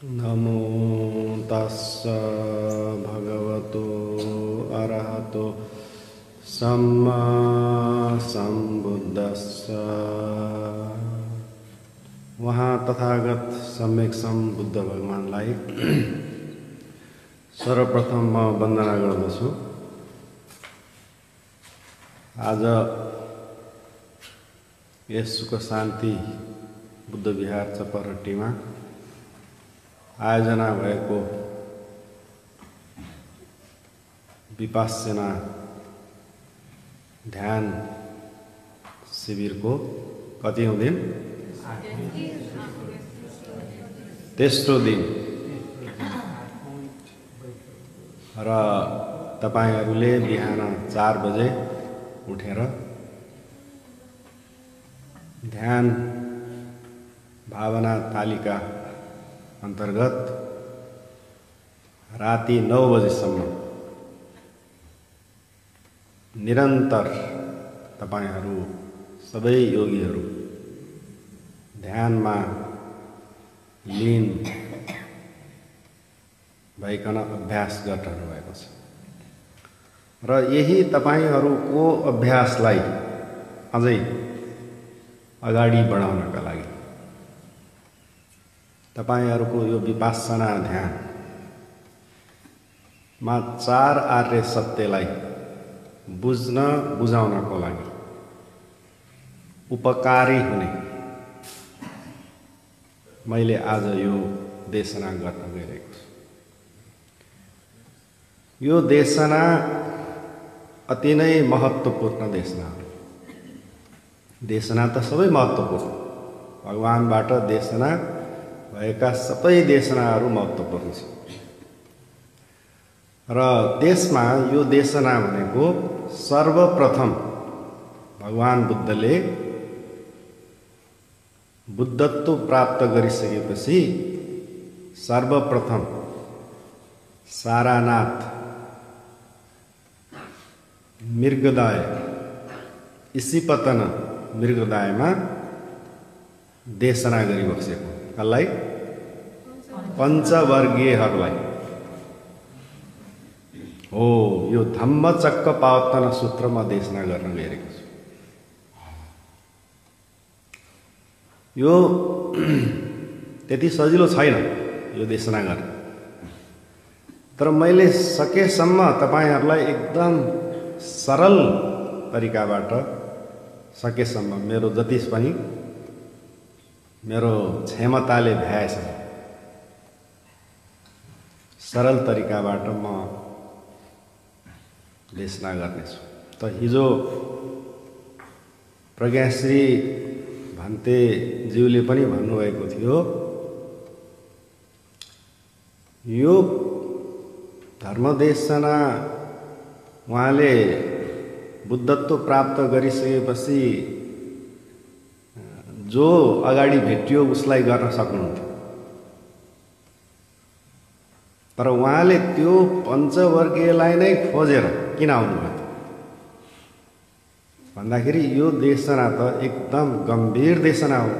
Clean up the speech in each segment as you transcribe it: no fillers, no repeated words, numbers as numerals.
नमो तस्स भगवतो अरहतो सम्मा सम्बुद्धस्स। वहाँ तथागत सम्यक सम्बुद्ध भगवानलाई सर्वप्रथम म वन्दना गर्दछु। आज यस सुख शान्ति बुद्ध विहार चपरहट्टीमा आयोजना भएको विपश्यना ध्यान शिविरको कतिौं दिन? तेस्रो दिन र तपाईहरुले बिहान 4 बजे उठेर ध्यान भावना तालिका अन्तर्गत राति 9 बजेसम्म निरन्तर तपाईहरु सबै योगीहरु ध्यानमा लीन भइकन अभ्यास गरिरहनु भएको छ र यही तपाईहरुको अभ्यासलाई अझै अगाडि बढाउनका लागि तपाईहरुको यो विपश्यना ध्यान मा 4 आर्य सत्यलाई बुझ्न बुझाउनको लागि उपकारी हुने मैले आज यो देशना गर्न गइरहेको छु। यो देशना अति नै महत्त्वपूर्ण देशना हो। देशना त सबै महत्त्वपूर्ण, भगवानबाट देशना भएका सबै देशनाहरू महत्त्वपूर्ण छन् र त्यसमा यो देशना भनेको सर्वप्रथम भगवान बुद्धले बुद्धत्व प्राप्त गरिसकेपछि सर्वप्रथम सारानाथ मृगदाय इसिपतन मृगदायमा देशना गरिबसेको कसलाई? पञ्चवर्गीयहरूलाई हो। यो धम्मचक्कपवत्तन सूत्रमा देशना गर्न गइरहेको छु। यो त्यति सजिलो छैन यो देशना गर्न, तर मैले सकेसम्म तपाईहरुलाई एकदम सरल तरिकाबाट सकेसम्म मेरो जति पनि मेरो क्षमताले भ्याएछ सरल तरिकाबाट म देशना गर्नेछु। त हिजो प्रज्ञाश्री भन्ते ज्यूले पनि भन्नुभएको थियो, यो धर्मदेशना उहाँले बुद्धत्व प्राप्त गरिसकेपछि जो अगाडि भेटियो उसलाई गर्न सक्नुहुन्थ्यो, तर उहाँले त्यो पञ्चवर्गीयलाई नै खोजेर किन आउनुभयो भन्दाखेरि यो देशना त एकदम गम्भीर देशना हो।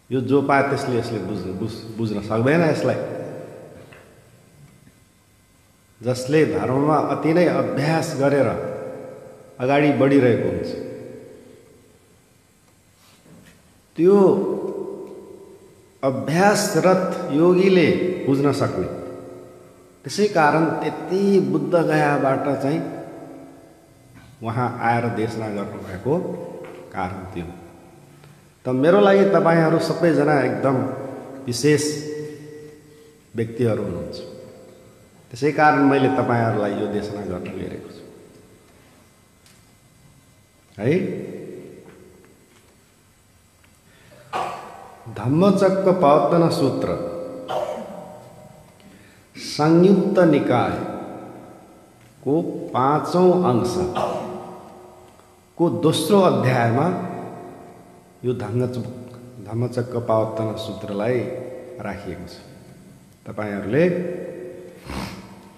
यो जो पाए त्यसले यसले बुझ्न सक्दैन। यसलाई जसले धर्ममा अति नै अभ्यास गरेर अगाडि बढिरहेको हुन्छ त्यो अभ्यासरत योगीले बुझ्न सक्ने। त्यसै कारण त्यति बुद्ध गयाबाट चाहिँ उहाँ आएर देशना गर्नुभएको कारण थियो। त मेरो लागि तपाईहरु सबैजना एकदम विशेष व्यक्तिहरु हुनुहुन्छ। त्यसै कारण मैले तपाईहरुलाई यो देशना गर्न गइरहेको छु है। धम्मचक्कपवत्तन सूत्र संयुक्त निकाय को 5औं अंश को दोस्रो अध्यायमा यो धम्मचक्कपवत्तन सूत्रलाई राखिएको छ। तपाईहरुले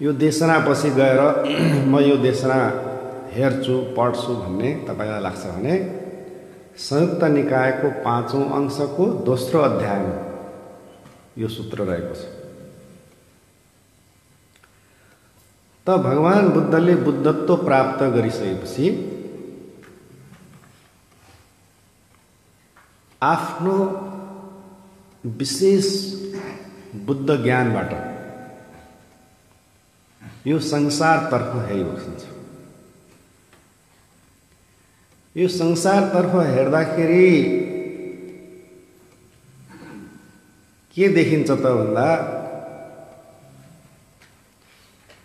यो देशना पछि गएर म यो देशना हेर्छु पढ्छु भन्ने तपाईलाई लाग्छ भने संयुक्त निकायको 5औं अंशको दोस्रो अध्यायमा यो सूत्र रहेको छ। त भगवान बुद्धले बुद्धत्व प्राप्त गरिसकेपछि आफ्नो विशेष बुद्ध ज्ञानबाट यो संसारतर्फ हेरिबस्छ। यो संसारतर्फ हेर्दाखेरि के देखिन्छ त भन्दा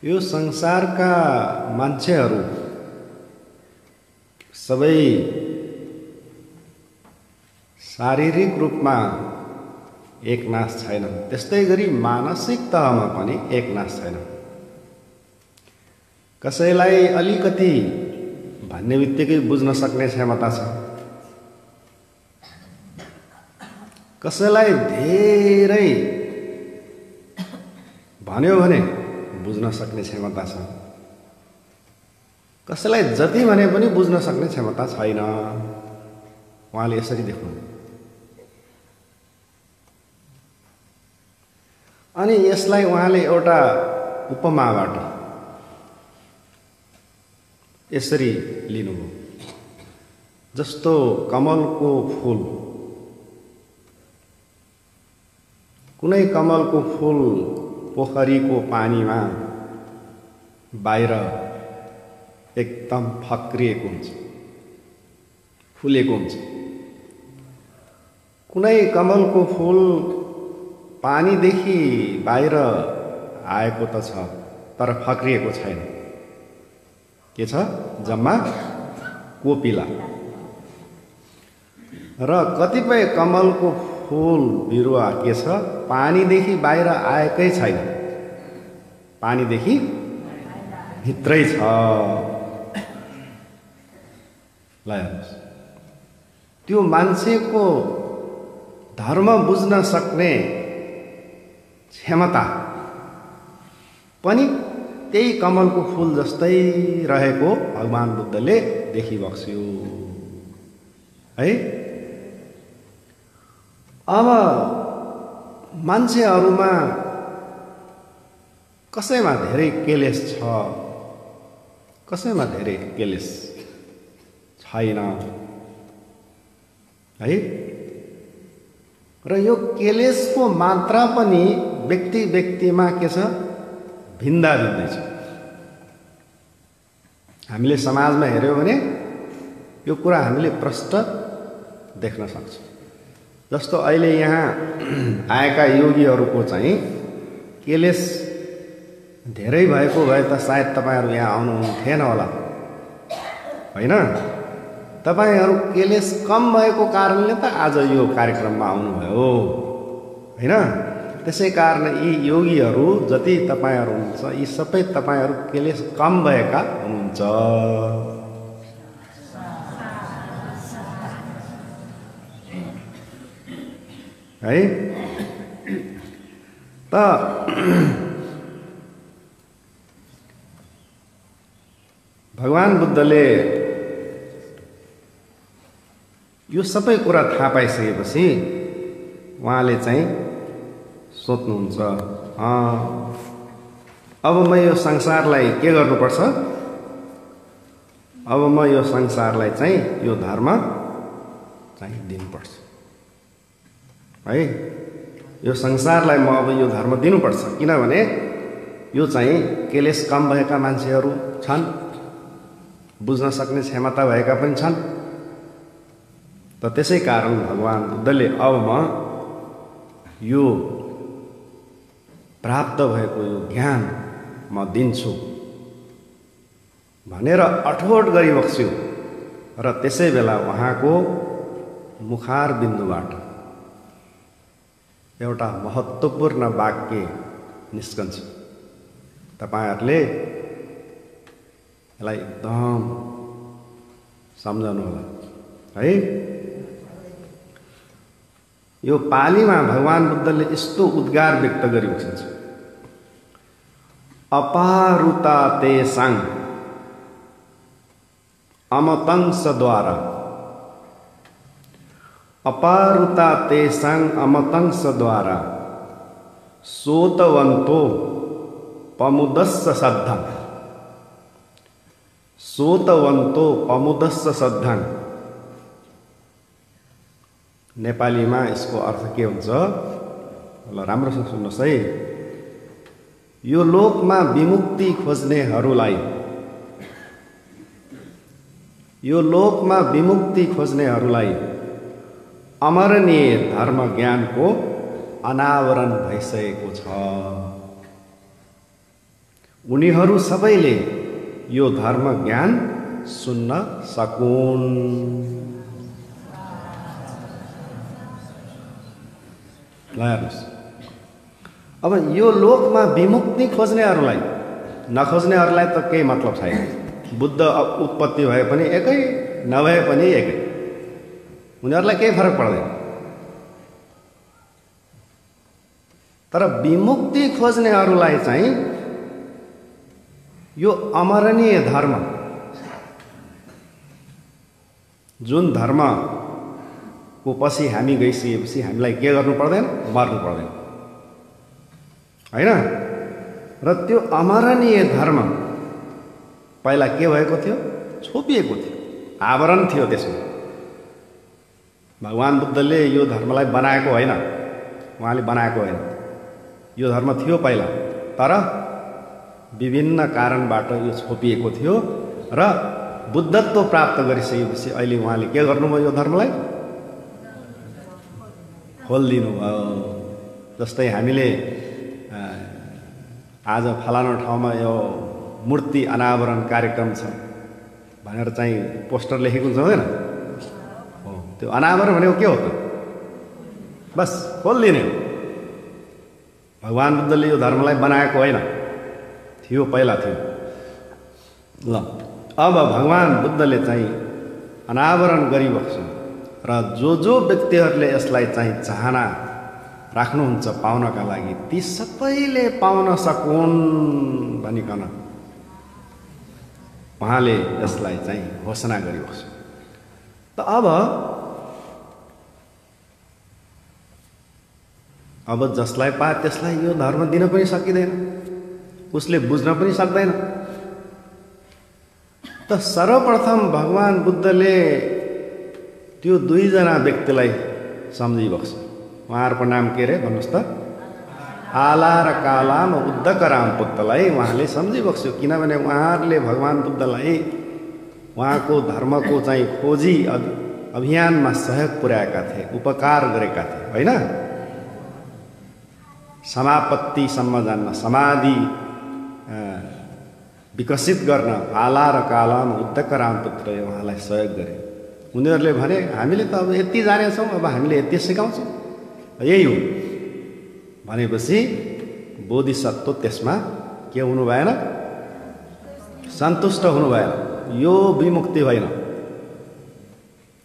यो संसारका मान्छेहरू सबै शारीरिक रूपमा एकनाश छैन, त्यस्तै गरी मानसिक तहमा पनि एकनाश छैन। कसैलाई अलिकति भन्ने बित्तिकै बुझ्न सक्ने क्षमता छ, कसैलाई धेरै भन्यो भने बुझ्न सक्ने क्षमता छ, कसैलाई जति भने पनि बुझ्न सक्ने क्षमता छैन। उहाँले यसरी देख्नु। अनि यसलाई उहाँले एउटा उपमाबाट यसरी लिनुभयो, जस्तो कमलको फूल, कुनै कमलको फूल पोखरीको पानीमा बाहिर एकदम फक्रिएको हुन्छ, फुलेको हुन्छ। कुनै कमलको फूल पानीदेखि बाहिर आएको त छ तर फक्रिएको छैन। के छ? जम्मा कोपिला। र कतिपय कमलको फूल बिरुवा के छ? पानीदेखि बाहिर आएकै छैन, पानीदेखि भित्रै छ। ल हेर्नुहोस्, त्यो मान्छेको धर्म बुझ्न सक्ने क्षमता पनि त्यही कमलको फूल जस्तै रहेको भगवान बुद्धले देखिबक्स्यो है। अब मान्छेहरूमा कसैमा धेरै केलेश छ, कसैमा धेरै केलेश छैन है। र यो केलेशको मात्रा पनि व्यक्ति व्यक्तिमा के छ? भिन्दा भिन्दै छ। हामीले समाजमा हेर्यौं भने यो कुरा हामीले प्रष्ट देख्न सक्छौं। जस्तो अहिले यहाँ आएका योगीहरूको चाहिँ केलेश धेरै भएको भए त सायद तपाईहरु यहाँ आउनुहुन्थेन होला, हैन? तपाईहरु केलेश कम भएको कारणले त आज यो कार्यक्रममा आउनुभयो, हैन? त्यसै कारण यी योगीहरू जति तपाईहरु हुनुहुन्छ, यी सबै तपाईहरु केलेश कम भएका हुनुहुन्छ है। त भगवान बुद्धले यो सबै कुरा थाहा पाइसकेपछि उहाँले चाहिँ सोध्नुहुन्छ, अब म यो संसारलाई के गर्नुपर्छ? अब म यो संसारलाई चाहिँ यो धर्म चाहिँ दिनुपर्छ है। यो संसारलाई म अब यो धर्म दिनुपर्छ, किनभने यो चाहिँ केलेश कम भएका मान्छेहरू छन्, बुझ्न सक्ने क्षमता भएका पनि छन्। त त्यसै कारण भगवान बुद्धले अब म यो प्राप्त भएको यो ज्ञान म दिन्छु भनेर अठोट गरिबक्स्यो। र त्यसै बेला उहाँको मुखार बिन्दुबाट एउटा महत्त्वपूर्ण वाक्य निस्कन्छ। तपाईहरुले यसलाई एकदम सम्झनु होला है। यो पालीमा भगवान बुद्धले यस्तो उद्गार व्यक्त गरिबक्सन्छ, अपारुता तेसाङ अमतंसद्वारा अपारुता तेषां अमतंसद्वारा सोतवन्तो पमुदस्य सद्धं। सोतवन्तो पमुदस्य सद्धं नेपालीमा यसको अर्थ के हुन्छ? ल राम्रोसँग सुन्नुहोस् है। यो लोकमा विमुक्ति खोज्नेहरूलाई, यो लोकमा विमुक्ति खोज्नेहरूलाई अमरणीय धर्म ज्ञानको अनावरण भइसकेको छ। उनीहरू सबैले यो धर्म ज्ञान सुन्न सकुन्। ल हेर्नुहोस्, अब यो लोकमा विमुक्ति खोज्नेहरूलाई, नखोज्नेहरूलाई त केही मतलब छैन। बुद्ध उत्पत्ति भए पनि एकै, नभए पनि एकै, उनीहरूलाई केही फरक पर्दैन। तर विमुक्ति खोज्नेहरूलाई चाहिँ यो अमरणीय धर्म, जुन धर्मको पछि हामी गइसकेपछि हामीलाई के गर्नु पर्दैन? मर्नु पर्दैन, होइन? र त्यो अमरणीय धर्म पहिला के भएको थियो? छोपिएको थियो, आवरण थियो त्यसमा। भगवान बुद्धले यो धर्मलाई बनाएको होइन, उहाँले बनाएको होइन। यो धर्म थियो पहिला, तर विभिन्न कारणबाट यो छोपिएको थियो र बुद्धत्व प्राप्त गरिसकेपछि अहिले उहाँले के गर्नुभयो? यो धर्मलाई खोलिदिनु भयो। जस्तै हामीले आज फलानु ठाउँमा यो मूर्ति अनावरण कार्यक्रम छ भनेर चाहिँ पोस्टर लेखेको हुन्छ, हुँदैन? हो, त्यो अनावरण भनेको के हो त? बस खोलिदिने हो। भगवान बुद्धले यो धर्मलाई बनाएको होइन, थियो, पहिला थियो। ल अब भगवान बुद्धले चाहिँ अनावरण गरिबक्छन् र जो व्यक्तिहरूले यसलाई चाहिँ चाहना राख्नुहुन्छ पाउनका लागि, ती सबैले पाउन सकुन् भनिकन उहाँले यसलाई चाहिँ घोषणा गरिबक्छ। त अब जसलाई पाए त्यसलाई यो धर्म दिन पनि सकिँदैन, उसले बुझ्न पनि सक्दैन। त सर्वप्रथम भगवान बुद्धले त्यो दुईजना व्यक्तिलाई सम्झिबक्छ। उहाँहरूको नाम के रे भन्नुहोस् त? आला र कालाम उद्धकराम पुत्रलाई उहाँले सम्झिबक्स्यो। किनभने उहाँहरूले भगवान बुद्धलाई उहाँको धर्मको चाहिँ खोजी अभियानमा सहयोग पुर्याएका थिए, उपकार गरेका थिए, होइन? समापत्तिसम्म जान्न, समाधि विकसित गर्न आला र कालाम उद्धकराम पुत्रले उहाँलाई सहयोग गरे। उनीहरूले भने हामीले त अब यति जानेछौँ, अब हामीले यति सिकाउँछौँ, यही हो भनेपछि बोधिसत्व त्यसमा के हुनु भएन? सन्तुष्ट हुनु भएन, यो विमुक्ति होइन।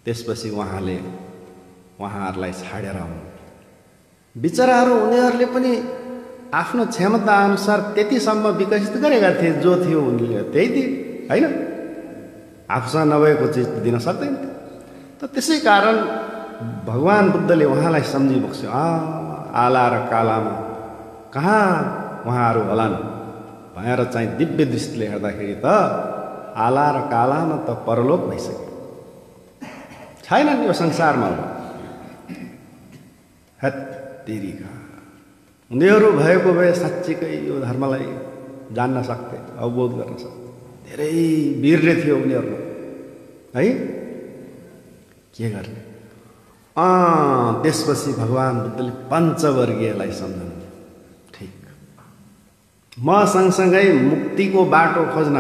त्यसपछि उहाँहरूलाई छाडेर आउनु। बिचराहरू उनीहरूले पनि आफ्नो क्षमता अनुसार त्यतिसम्म विकसित गरेका थिए, जो थियो उनीहरूले त्यही दिए, होइन? आफूसँग नभएको चिज दिन सक्दैन। त त्यसै कारण भगवान बुद्धले उहाँलाई सम्झिबक्स्यो। आला र कालामा कहाँ उहाँहरू होलान् भनेर चाहिँ दिव्य दृष्टिले हेर्दाखेरि त आला र कालामा त परलोक भइसक्यो, छैनन् यो संसारमा। हत्तेरीका उनीहरू भएको भए साँच्चीकै यो धर्मलाई जान्न सक्थे, अवबोध गर्न सक्थे। धेरै वीर्य थियो उनीहरूमा, है? के गर्ने? त्यसपछि भगवान बुद्धले पञ्चवर्गीयलाई सम्झनु। ठिक, म सँगसँगै मुक्तिको बाटो खोज्न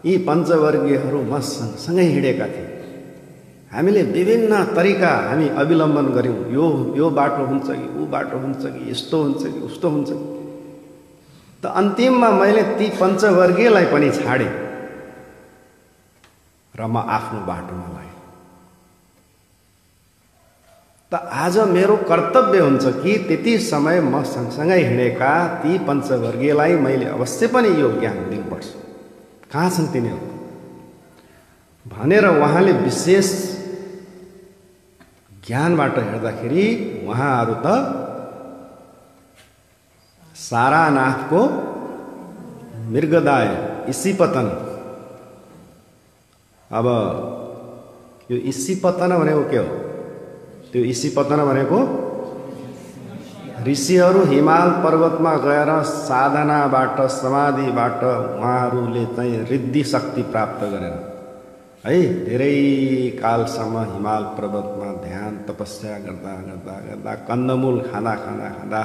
यी पञ्चवर्गीयहरू म सँगसँगै हिँडेका थिए। हामीले विभिन्न तरिका हामी अवलम्बन गऱ्यौँ। यो बाटो हुन्छ कि ऊ बाटो हुन्छ कि यस्तो हुन्छ कि उस्तो हुन्छ कि। त अन्तिममा मैले ती पञ्चवर्गीयलाई पनि छाडेँ र म आफ्नो बाटोमा लागेँ। त आज मेरो कर्तव्य हुन्छ कि त्यति समय म सँगसँगै हिँडेका ती पञ्चवर्गीयलाई मैले अवश्य पनि यो ज्ञान दिनुपर्छ। कहाँ छन् तिनीहरू भनेर उहाँले विशेष ज्ञानबाट हेर्दाखेरि उहाँहरू त सारानाथको मृगदाय इसीपतन। अब यो इसीपतन भनेको के हो? त्यो इसीपतन भनेको ऋषिहरू हिमाल पर्वतमा गएर साधनाबाट समाधिबाट उहाँहरूले चाहिँ रिद्धि शक्ति प्राप्त गरेर है धेरै कालसम्म हिमाल पर्वतमा ध्यान तपस्या गर्दा गर्दा गर्दा कन्दमूल खाँदा खाँदा खाँदा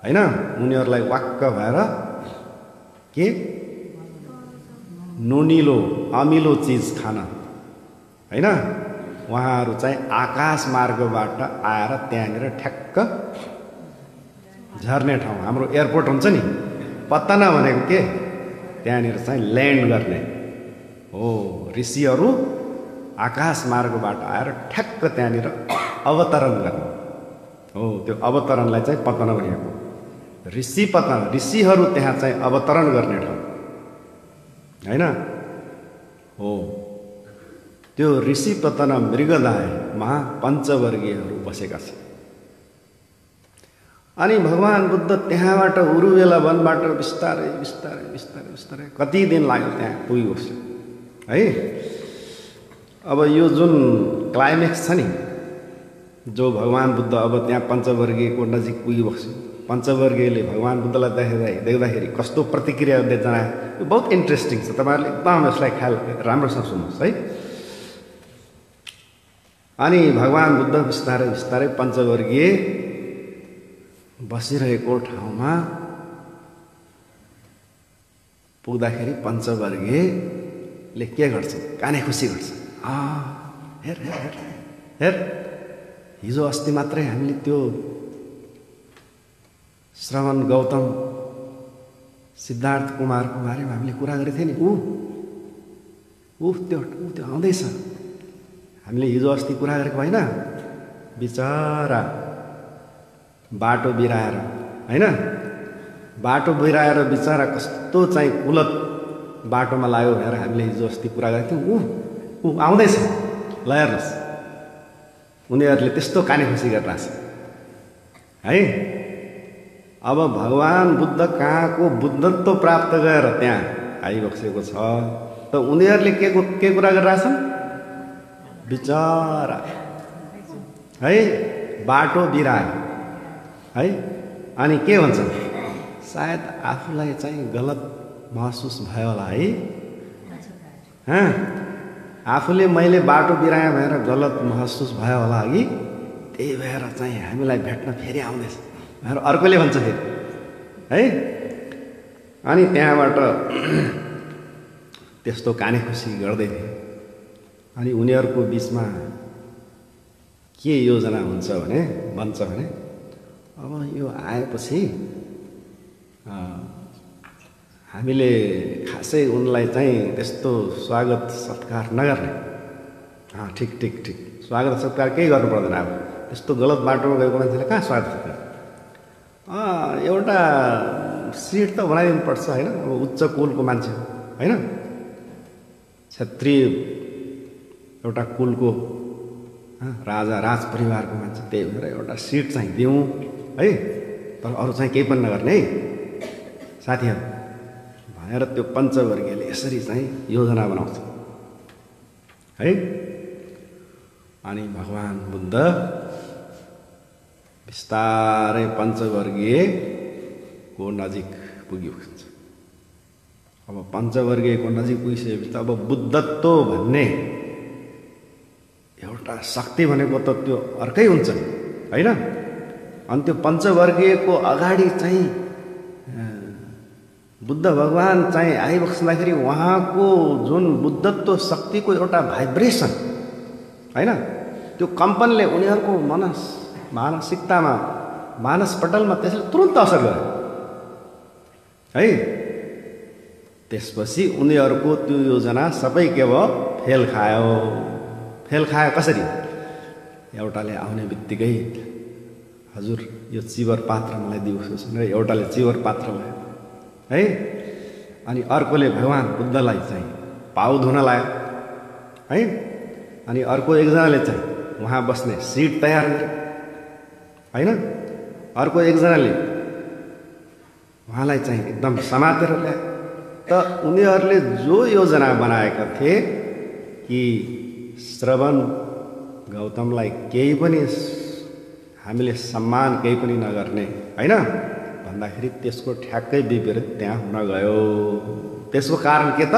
हैन उनीहरूलाई वाक्क भएर के नुनिलो अमिलो चिज खान हैन उहाँहरू चाहिँ आकाश मार्गबाट आएर त्यहाँनिर ठ्याक्क झर्ने ठाउँ हाम्रो एयरपोर्ट हुन्छ नि पत्तना भनेको के त्यहाँनिर चाहिँ ल्यान्ड गर्ने हो। ऋषिहरू आकाश मार्गबाट आएर ठ्याक्क त्यहाँनिर अवतरण गर्ने हो। त्यो अवतरणलाई चाहिँ पतन भनेको ऋषि पतन। ऋषिहरू त्यहाँ चाहिँ अवतरण गर्ने ठाउँ हैन हो। त्यो ऋषि पतन मृगदायमा पञ्चवर्गीयहरू बसेका छन्। अनि भगवान बुद्ध त्यहाँबाट उरुवेला वनबाट बिस्तारै बिस्तारै बिस्तारै बिस्तारै कति दिन लाग्यो त्यहाँ पुगिबस्यो है। अब यो जुन क्लाइमेक्स छ नि जो भगवान बुद्ध अब त्यहाँ पञ्चवर्गीयको नजिक पुगिबस्यो पञ्चवर्गीयले भगवान बुद्धलाई देख्दाखेरि कस्तो प्रतिक्रिया जनाए यो बहुत इन्ट्रेस्टिङ छ। तपाईँहरूले एकदम यसलाई ख्याल राम्रोसँग सुन्नुहोस् है। अनि भगवान बुद्ध बिस्तारै बिस्तारै पञ्चवर्गीय बसिरहेको ठाउँमा पुग्दाखेरि पञ्चवर्गीयले के गर्छ? काने खुसी गर्छ। हेर हेर हेर हेर हिजो अस्ति मात्रै हामीले त्यो श्रवण गौतम सिद्धार्थ कुमारको बारेमा हामीले कुरा गरेको थियौँ नि ऊ त्यो आउँदैछ। हामीले हिजो अस्ति कुरा गरेको होइन बिचरा बाटो बिराएर हैन बाटो बिराएर बिचरा कस्तो चाहिँ कुलत बाटोमा लाग्यो भनेर हामीले हिजो अस्ति कुरा गरेको थियौँ। ऊ आउँदैछ ल हेर्नुहोस् उनीहरूले त्यस्तो काने खुसी गरिरहेछ है। अब भगवान बुद्ध कहाँको बुद्धत्व प्राप्त गरेर त्यहाँ आइबसेको छ त उनीहरूले के कुरा गरिरहेछन्? बिचरा है बाटो बिरायो है। अनि के भन्छन्? सायद आफूलाई चाहिँ गलत महसुस भयो होला है। आफूले मैले बाटो बिराएँ भनेर गलत महसुस भयो होला कि त्यही भएर चाहिँ हामीलाई भेट्न फेरि आउँदैछ भनेर अर्कोले भन्छ फेरि है। अनि त्यहाँबाट त्यस्तो काने खुसी गर्दै थिए। अनि उनीहरूको बिचमा के योजना हुन्छ भने भन्छ भने अब यो आएपछि हामीले खासै उनलाई चाहिँ त्यस्तो स्वागत सत्कार नगर्ने। ठिक ठिक ठिक स्वागत सत्कार केही गर्नु पर्दैन। अब त्यस्तो गलत बाटोमा गएको मान्छेले कहाँ स्वागत सत्कार? एउटा सिट त बनाइदिनु पर्छ होइन। अब उच्च कुलको मान्छे हो होइन क्षत्रिय एउटा कुलको राजा राज परिवारको मान्छे त्यही भएर एउटा सिट चाहिँ दिउँ है। तर अरू चाहिँ केही पनि नगर्ने है साथीहरू भनेर त्यो पञ्चवर्गीयले यसरी चाहिँ योजना बनाउँछ है। अनि भगवान बुद्ध बिस्तारै पञ्चवर्गीयको नजिक पुगिन्छ। अब पञ्चवर्गीयको नजिक पुगिसकेपछि त अब बुद्धत्व भन्ने एउटा शक्ति भनेको त त्यो अर्कै हुन्छ नि होइन। अनि त्यो पञ्चवर्गीयको अगाडि चाहिँ बुद्ध भगवान चाहिँ आइबस्दाखेरि उहाँको जुन बुद्धत्व शक्तिको एउटा भाइब्रेसन होइन त्यो कम्पनले उनीहरूको मानसिकतामा मानसपटलमा त्यसले तुरुन्त असर गर्यो है। त्यसपछि उनीहरूको त्यो योजना सबै के भयो? फेल खायो। फेल खायो कसरी? एउटाले आउने बित्तिकै हजुर यो चिवर पात्र मलाई दिनुहोस् भनेर एउटाले चिवर पात्र ल्यायो है। अनि अर्कोले भगवान बुद्धलाई चाहिँ पाउ धुन लायो है। अनि अर्को एकजनाले चाहिँ वहाँ बस्ने सिट तयार गरे हैन। अर्को एकजनाले उहाँलाई चाहिँ एकदम समातेर ल्याए। त उनीहरूले जो योजना बनाएका थिए कि श्रवण गौतमलाई केही पनि हामीले सम्मान केही पनि नगर्ने हैन भन्दाखेरि त्यसको ठ्याक्कै विपरीत त्यहाँ हुन गयो। त्यसको कारण के त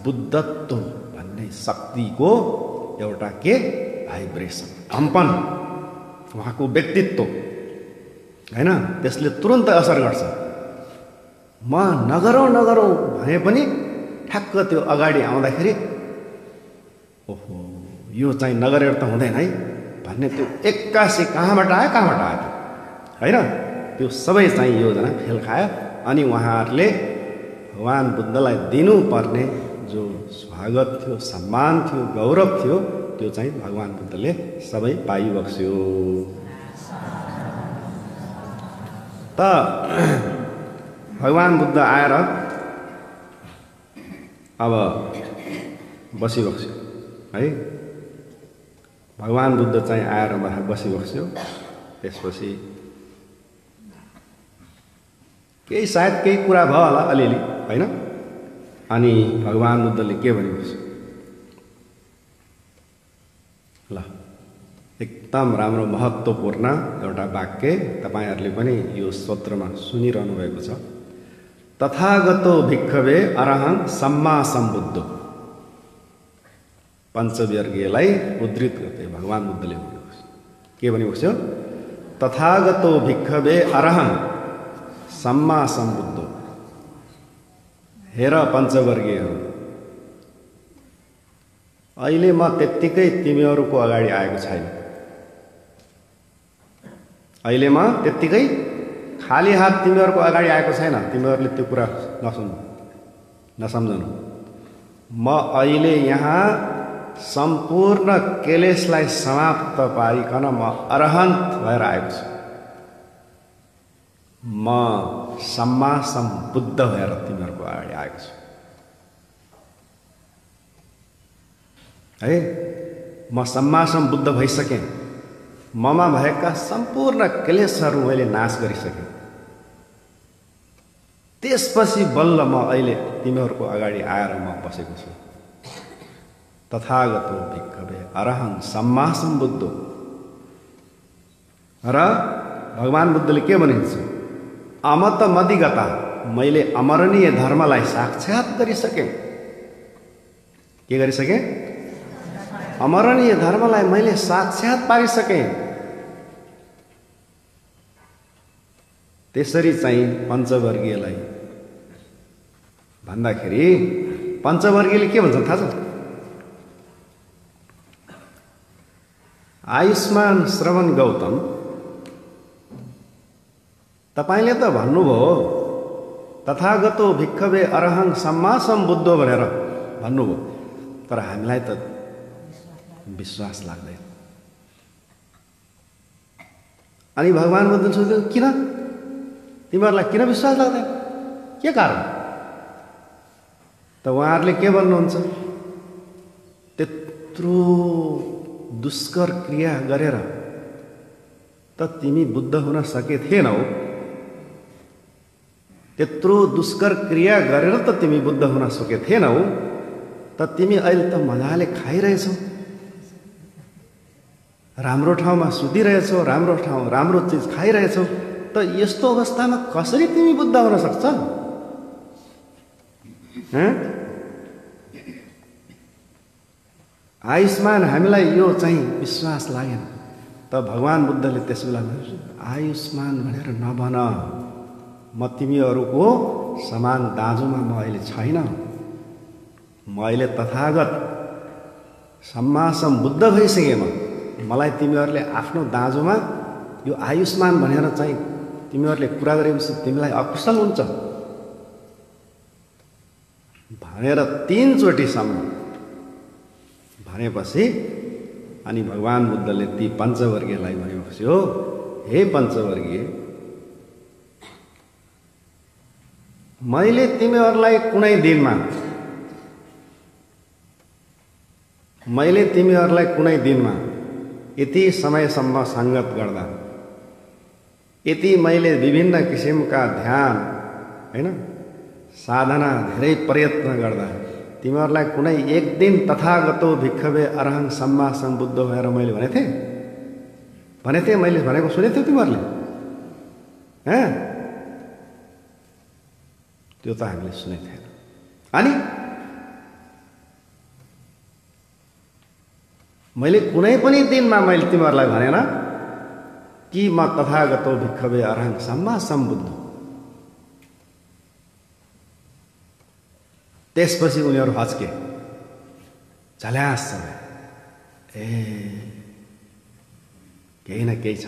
बुद्धत्व भन्ने शक्तिको एउटा के भाइब्रेसन कम्पन उहाँको व्यक्तित्व हैन त्यसले तुरुन्त असर गर्छ। म नगरौँ भने पनि ठ्याक्क त्यो अगाडि आउँदाखेरि ओहो यो चाहिँ नगरेर त हुँदैन है भन्ने त्यो एक्कासी कहाँबाट आयो हैन त्यो सबै चाहिँ योजना फेल खायो। अनि उहाँहरूले भगवान बुद्धलाई दिनुपर्ने जो स्वागत थियो सम्मान थियो गौरव थियो त्यो चाहिँ भगवान बुद्धले सबै पाइबक्स्यो। त भगवान बुद्ध आएर अब बसिबक्स्यो है। भगवान बुद्ध चाहिँ आएर बसिबक्स्यो। त्यसपछि केही सायद केही कुरा भयो होला अलिअलि हैन। अनि भगवान बुद्धले के भनेको छ ल एकदम राम्रो महत्त्वपूर्ण एउटा वाक्य तपाईहरुले पनि यो स्तोत्रमा सुनिरहनु भएको छ। तथागतो भिक्खवे अरहं सम्मा सम्बुद्धो पञ्चवर्गीयलाई उद्धृत गर्दै भगवान बुद्धले भनेको छ। के भनेको छ? तथागतो भिक्खवे अरहं सम्मा सम्बुद्धो। हेर पञ्चवर्गीयहरू अहिले म त्यत्तिकै तिमीहरूको अगाडि आएको छैन। अहिले म त्यत्तिकै खाली हात तिमीहरूको अगाडि आएको छैन। तिमीहरूले त्यो कुरा नसम्झनु। म अहिले यहाँ सम्पूर्ण क्लेशलाई समाप्त पारिकन म अरहन्त भएर आएको छु। म सम्मा सम्बुद्ध भएर तिमीहरूको अगाडि आएको छु है। म सम्मा सम्बुद्ध भइसकेँ। ममा भएका सम्पूर्ण क्लेशहरू मैले नाश गरिसकेँ। त्यसपछि बल्ल म अहिले तिमीहरूको अगाडि आएर म बसेको छु। तथागतो भिक्खवे अरहं सम्मा सम्बुद्धो। र भगवान बुद्धले के भनेको छ? अमत मदिगता। मैले अमरणीय धर्मलाई साक्षात गरिसकेँ। के गरिसकेँ? अमरणीय धर्मलाई मैले साक्षात पारिसकेँ। त्यसरी चाहिँ पञ्चवर्गीयलाई भन्दाखेरि पञ्चवर्गीयले के भन्छ थाहा छ? आयुष्मान श्रवण गौतम तपाईले त भन्नुभयो तथागतो भिक्खवे अरहं सम्मा सम्बुद्धो भनेर भन्नुभयो, तर हामीलाई त विश्वास लाग्दैन। अनि भगवान बुद्ध सोध्यो किन? तिमीहरूलाई किन विश्वास लाग्दैन? के कारण? त उहाँहरूले के भन्नुहुन्छ? त्यत्रो दुष्कर क्रिया गरेर त तिमी बुद्ध हुन सके थिएनौ। त्यत्रो दुष्कर क्रिया गरेर त तिमी बुद्ध हुन सके थिएनौ। त तिमी अहिले त मजाले खाइरहेछौ, राम्रो ठाउँमा सुतिरहेछौ, राम्रो चिज खाइरहेछौ। त यस्तो अवस्थामा कसरी तिमी बुद्ध हुन सक्छ? आयुष्मान हामीलाई यो चाहिँ विश्वास लागेन। त भगवान बुद्धले त्यसबेला आयुष्मान भनेर नभन। म तिमीहरूको समान दाजुमा म अहिले छैन। म अहिले तथागत सम्मा सम्बुद्ध भइसकेँ। मलाई तिमीहरूले आफ्नो दाजुमा यो आयुष्मान भनेर चाहिँ तिमीहरूले कुरा गरेपछि तिमीलाई अकुशल हुन्छ भनेर 3 चोटिसम्म भनेपछि अनि भगवान बुद्धले ती पञ्चवर्गीयलाई भनेपछि हो, हे पञ्चवर्गीय, मैले तिमीहरूलाई कुनै दिनमा यति समयसम्म सङ्गत गर्दा, यति मैले विभिन्न किसिमका ध्यान हैन साधना धेरै प्रयत्न गर्दा तिमीहरूलाई कुनै एक दिन तथागतो भिक्षवे अरहं सम्मा सम्बुद्ध भएर मैले भने थिएँ मैले भनेको सुनेको थियौ तिमीहरूले? त्यो त हामीले सुनेको थिएन। अनि मैले कुनै पनि दिनमा मैले तिमीहरूलाई भनेन कि म तथागतो भिक्षवे अरहं सम्मा सम्बुद्ध। त्यसपछि उनीहरू हच्के, झल्यास ए केही न केही छ।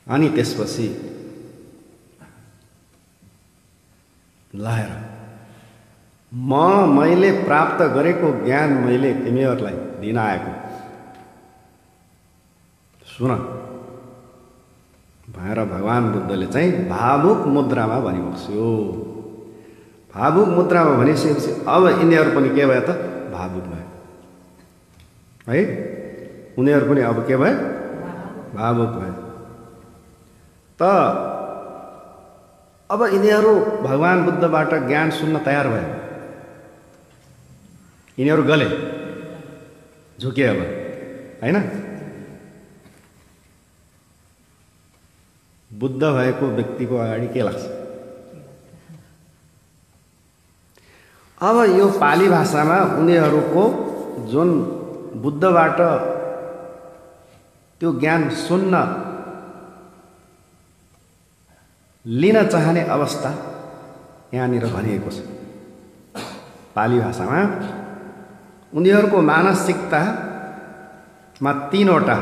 अनि त्यसपछि लहर मैले प्राप्त गरेको ज्ञान मैले तिमीहरूलाई दिन आएको सुन भनेर भगवान बुद्धले चाहिँ भावुक मुद्रामा भनिबक्स्यो। भावुक मुद्रामा भनिसकेपछि अब यिनीहरू पनि के भयो त? भावुक भयो है। उनीहरू पनि अब के भयो? भावुक भयो। त अब यिनीहरू भगवान बुद्धबाट ज्ञान सुन्न तयार भए। यिनीहरू गले, झुके अब हैन। बुद्ध भएको व्यक्तिको अगाडि के लाग्छ? अब यो पाली भाषामा उनीहरूको जुन बुद्धबाट त्यो ज्ञान सुन्न लिन चाहने अवस्था यहाँनिर भनिएको छ। पाली भाषामा उनीहरूको मानसिकतामा तीनवटा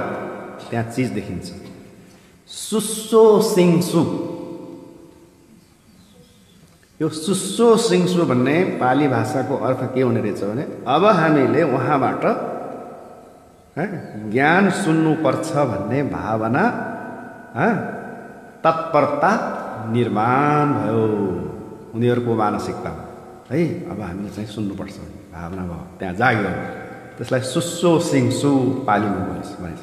त्यहाँ चिज देखिन्छ। सुस्सो सिंसु, यो सुस्सो सिंसु भन्ने पाली भाषाको अर्थ के हुने रहेछ भने अब हामीले उहाँबाट ज्ञान सुन्नुपर्छ भन्ने भावना तत्परता निर्माण भयो उनीहरूको मानसिकतामा है। अब हामीले चाहिँ सुन्नुपर्छ भन्ने भावना भयो, त्यहाँ जाग्यो। त्यसलाई सुस्सो सिंसु पालीमा भनिन्छ।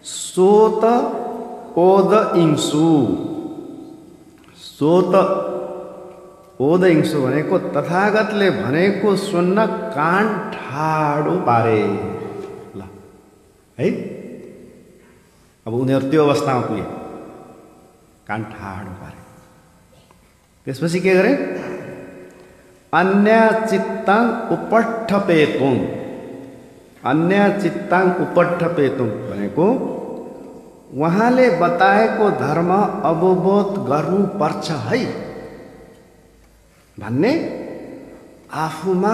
सोत ओद इंसु, सोत ओद इंसु भनेको तथागतले भनेको सुन्न कान ठाडो पारे ल है। अब उनीहरू त्यो अवस्थामा पुगे, कान ठाडो पारे। त्यसपछि के गरे? अन्य चित्ताङ उपट्ठपेतुङ, अन्य चित्ताङ उपट्ठपेतुङ भनेको उहाँले बताएको धर्म अवबोध गर्नुपर्छ है भन्ने आफूमा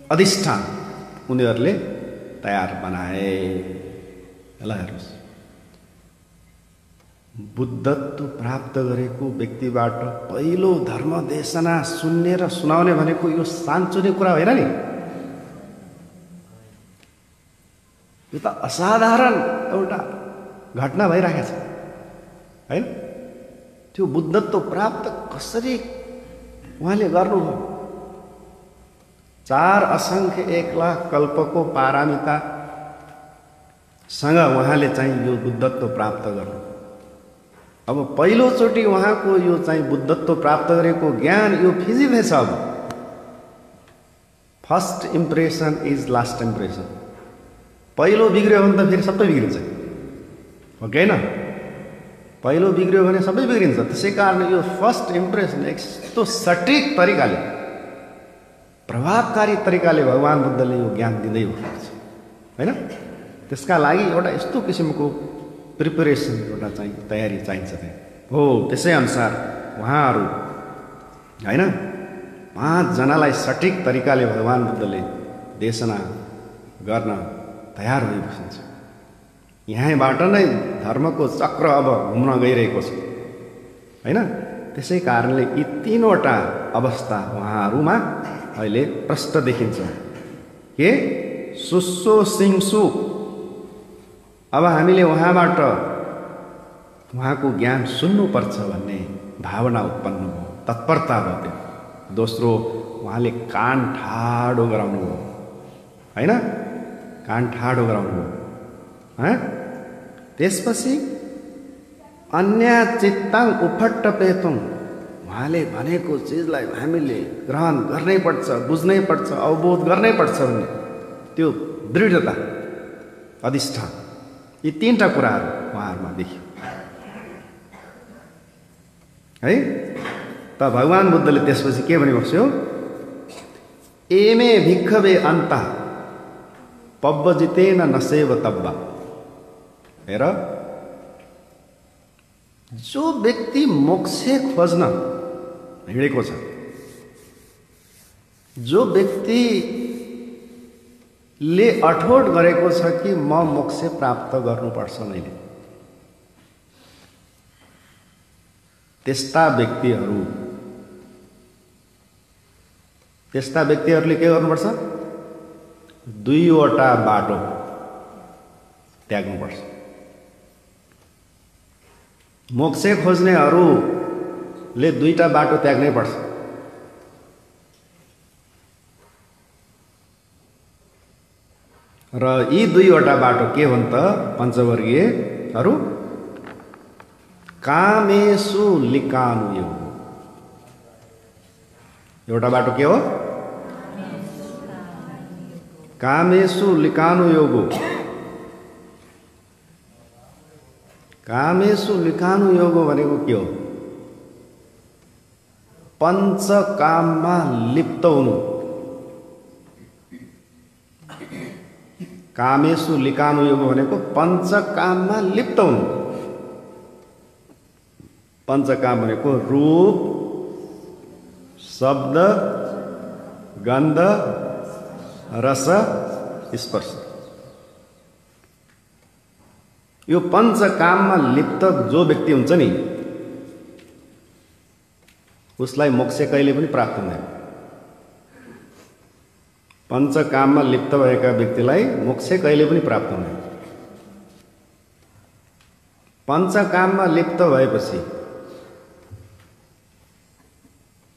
अधिष्ठान उनीहरूले तयार बनाए। ल हेर्नुस्, बुद्धत्व प्राप्त गरेको व्यक्तिबाट पहिलो धर्म देशना सुन्ने र सुनाउने भनेको यो सानचुने कुरा होइन नि। यो त असाधारण एउटा घटना भइरहेको छ हैन। त्यो बुद्धत्व प्राप्त कसरी उहाँले गर्नुभयो? 4 असंख्य 1 लाख कल्पको पारमितासँग उहाँले चाहिँ यो बुद्धत्व प्राप्त गर्नु। अब पहिलोचोटि उहाँको यो चाहिँ बुद्धत्व प्राप्त गरेको ज्ञान यो फिजिँदैछ। अब first impression is last impression. पहिलो बिग्रियो भने त फेरि सबै बिग्रिन्छ हो कि हैन? पहिलो बिग्रियो भने सबै बिग्रिन्छ। त्यसै कारण यो फर्स्ट इम्प्रेसन यस्तो सटिक तरिकाले, प्रभावकारी तरिकाले भगवान बुद्धले यो ज्ञान दिँदै हुनुहुन्छ हैन। त्यसका लागि एउटा यस्तो किसिमको प्रिपरेसन, एउटा चाहिँ तयारी चाहिन्छ त्यहाँ हो। त्यसै अनुसार उहाँहरू हैन 5 जनालाई सटिक तरिकाले भगवान बुद्धले देशना गर्न तयार भइबस्नुहुन्छ। यहाँबाट नै धर्मको चक्र अब घुम्न गइरहेको छ हैन। त्यसै कारणले यी 3वटा अवस्था उहाँहरूमा अहिले प्रष्ट देखिन्छ। के? सुस्सो सिंसु। अब हामीले उहाँबाट उहाँको ज्ञान सुन्नुपर्छ भन्ने भावना उत्पन्न भयो, तत्परता भयो दोस्रो उहाँले कान ठाडो गराउनु भयो, होइन? कान ठाडो गराउनु भयो। त्यसपछि अन्य चित्ताङ उफट्टपेतुङ, उहाँले भनेको चिजलाई हामीले ग्रहण गर्नै पर्छ, बुझ्नै पर्छ, अवबोध गर्नै पर्छ भन्ने त्यो दृढता, अधिष्ठान, यी तीनटा कुराहरू उहाँहरूमा देखियो है। त भगवान बुद्धले त्यसपछि के भने बस्यो? एमे भिक्खवे अन्त पब्बजितेन नसेव तब्बा। हेर, जो व्यक्ति मोक्ष खोज्न हिँडेको छ, जो व्यक्तिले अठोट गरेको छ कि म मोक्ष प्राप्त गर्नुपर्छ मैले, त्यस्ता व्यक्तिहरूले के गर्नुपर्छ? दुईवटा बाटो त्याग्नुपर्छ। मोक्ष खोज्नेहरूले दुईटा बाटो त्याग्नै पर्छ। र यी दुईवटा बाटो के हुन् त पञ्चवर्गीयहरू? कामेषु लिकानुयोग। एउटा बाटो के हो? कामेषु लिकानुयोगो। कामेषु लिकानुयोगो भनेको के हो? पञ्चकाममा लिप्त हुनु। कामेषु लिकानुयोगो भनेको पञ्चकाममा लिप्त हुनु। पञ्चकाम भनेको रूप, शब्द, गन्ध, रस, स्पर्श। यो पञ्चकाममा लिप्त जो व्यक्ति हुन्छ नि, उसलाई मोक्ष कहिले पनि प्राप्त हुँदैन। पञ्चकाममा लिप्त भएका व्यक्तिलाई मोक्ष कहिले पनि प्राप्त हुँदैन। पञ्चकाममा लिप्त भएपछि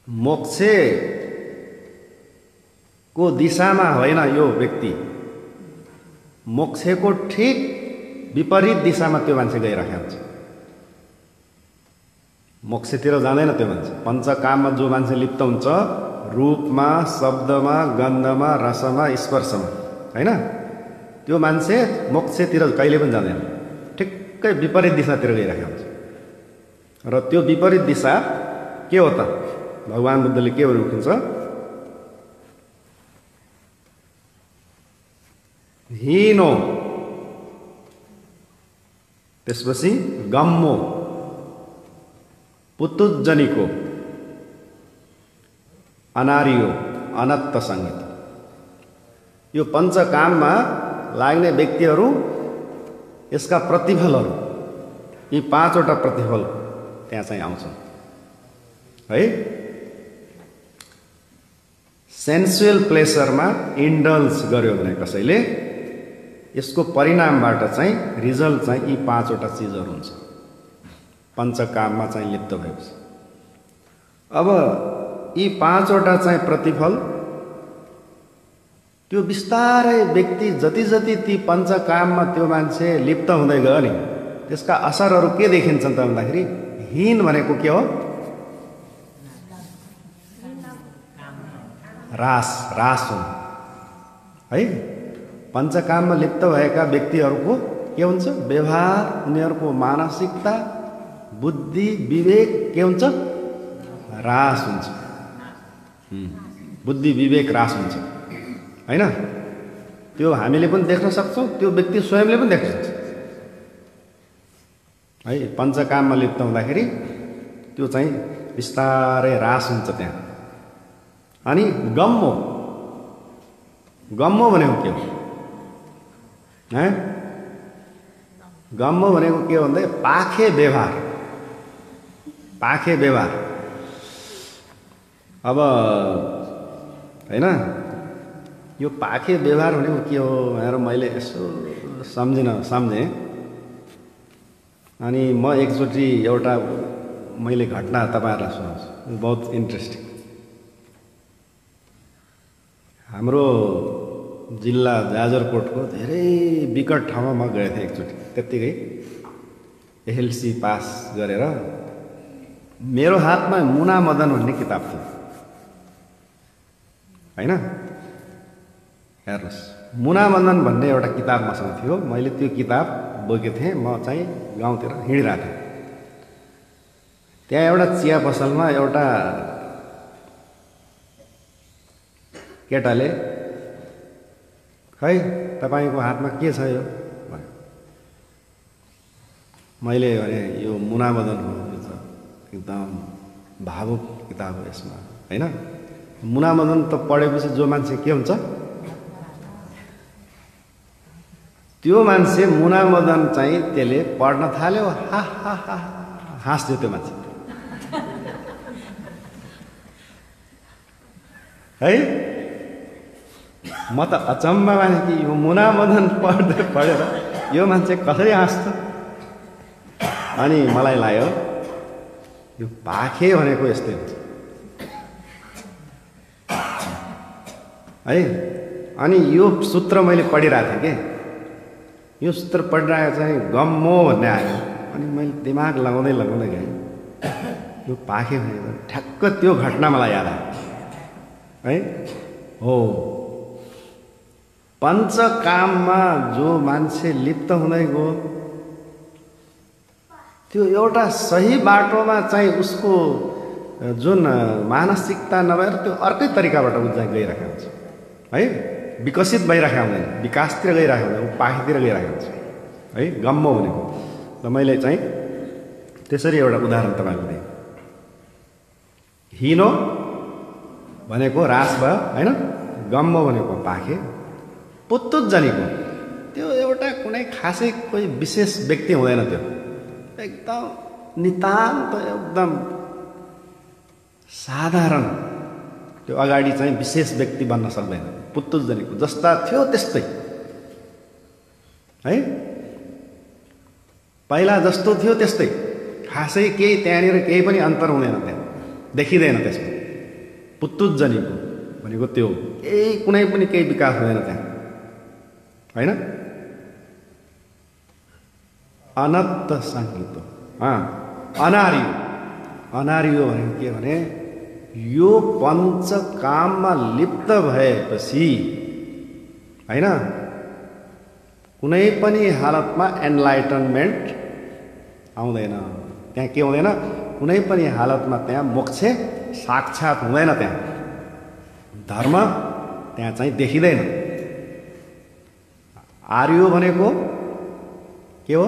मोक्षको दिशामा होइन यो व्यक्ति, मोक्षको ठीक विपरीत दिशामा त्यो मान्छे गइरहेको हुन्छ। मोक्षतिर जाँदैन त्यो मान्छे। पञ्चकाममा जो मान्छे लिप्त हुन्छ, रूपमा, शब्दमा, गन्धमा, रसमा, स्पर्शमा, होइन, त्यो मान्छे मोक्षतिर कहिले पनि जाँदैन, ठिक्कै विपरीत दिशातिर गइरहेको हुन्छ। र त्यो विपरीत दिशा के हो त? भगवान बुद्धले के भन्नुहुन्छ? हीनो, त्यसपछि गम्मो, पुतुज्जनिको, अनारियो, अनत्त सङ्गीत। यो पञ्चकाममा लाग्ने व्यक्तिहरू, यसका प्रतिफलहरू, यी पाँचवटा प्रतिफल त्यहाँ चाहिँ आउँछन् है। सेन्सुअल प्लेसरमा इन्डल्ज गर्यो भने कसैले, यसको परिणामबाट चाहिँ रिजल्ट चाहिँ यी पाँचवटा चिजहरू हुन्छ पञ्चकाममा चाहिँ लिप्त भएपछि। अब यी पाँचवटा चाहिँ प्रतिफल, त्यो बिस्तारै व्यक्ति जति जति ती पञ्चकाममा त्यो मान्छे लिप्त हुँदै गयो नि, त्यसका असरहरू के देखिन्छन् त भन्दाखेरि, हीन भनेको के हो? रास हुनु है। पञ्चकाममा लिप्त भएका व्यक्तिहरूको के हुन्छ? व्यवहार, उनीहरूको मानसिकता, बुद्धि, विवेक के हुन्छ? रास हुन्छ। बुद्धि, विवेक रास हुन्छ, होइन? त्यो हामीले पनि देख्न सक्छौँ, त्यो व्यक्ति स्वयंले पनि देख्न सक्छ है। पञ्चकाममा लिप्त हुँदाखेरि त्यो चाहिँ बिस्तारै रास हुन्छ त्यहाँ। अनि गम्मो, गम्मो भनेको के हो? गम्मो भनेको के हो भन्दा पाखे व्यवहार, पाखे व्यवहार। अब होइन, यो पाखे व्यवहार भनेको के हो भनेर मैले यसो सम्झेँ। अनि म एकचोटि एउटा मैले घटना तपाईँहरूलाई सुनाउँछु, बहुत इन्ट्रेस्टिङ। हाम्रो जिल्ला जाजरकोटको धेरै विकट ठाउँमा म गएको थिएँ एकचोटि। त्यत्तिकै एसएलसी पास गरेर मेरो हातमा मुना मदन भन्ने किताब थियो हैन। हेर्नुहोस्, मुना मदन भन्ने एउटा किताब मसँग थियो। मैले त्यो किताब बोकेको थिएँ। म चाहिँ गाउँतिर हिँडिरहेको थिएँ। त्यहाँ एउटा चिया पसलमा एउटा केटाले, खै तपाईँको हातमा के छ यो भन्यो। मैले भने यो मुना मदन हो, यो त एकदम भावुक किताब हो यसमा हैन। मुना मदन त पढेपछि जो मान्छे के हुन्छ, त्यो मान्छे मुना मदन चाहिँ त्यसले पढ्न थाल्यो, हा हा हा हाँस्यो त्यो मान्छे है। म त अचम्म माने कि यो मुना मदन पढेर यो मान्छे कसरी हाँस्छ। अनि मलाई लाग्यो यो पाखे भनेको यस्तै हुन्छ है। अनि यो सूत्र मैले पढिरहेको थिएँ कि यो सूत्र पढिरहेको चाहिँ गम्मो भन्ने आयो। अनि मैले दिमाग लगाउँदै गएँ, यो पाखे भनेको ठ्याक्क त्यो घटना मलाई याद आयो है। हो, पञ्चकाममा जो मान्छे लिप्त हुँदै गयो, त्यो एउटा सही बाटोमा चाहिँ उसको जुन मानसिकता नभएर त्यो अर्कै तरिकाबाट ऊ चाहिँ गइरहेको हुन्छ है। विकसित भइरहेको हुँदैन, विकासतिर गइरहेको हुँदैन, ऊ पाखेतिर गइरहेको हुन्छ है। गम्म भनेको र मैले चाहिँ त्यसरी एउटा उदाहरण तपाईँलाई दिएँ। हिनो भनेको ह्रास भयो हैन, गम्म भनेको पाखे, पुत्तुत जनीको त्यो एउटा कुनै खासै कोही विशेष व्यक्ति हुँदैन। त्यो एकदम नितान्त एकदम साधारण, त्यो अगाडि चाहिँ विशेष व्यक्ति बन्न सक्दैन। पुत्तुत जनीको जस्ता थियो त्यस्तै है, पहिला जस्तो थियो त्यस्तै, खासै केही त्यहाँनिर केही पनि अन्तर हुँदैन, त्यहाँ देखिँदैन। त्यसमा पुत्तुत जनीको भनेको त्यो केही कुनै पनि केही विकास हुँदैन त्यहाँ हैन। अनत्त सङ्गीत अनार्य। अनार्य भनेको के भने यो पञ्चकाममा लिप्त भएपछि हैन, कुनै पनि हालतमा एनलाइटनमेन्ट आउँदैन त्यहाँ। के हुँदैन, कुनै पनि हालतमा त्यहाँ मोक्ष साक्षात हुँदैन। त्यहाँ धर्म त्यहाँ चाहिँ देखिँदैन। आर्यो भनेको के हो,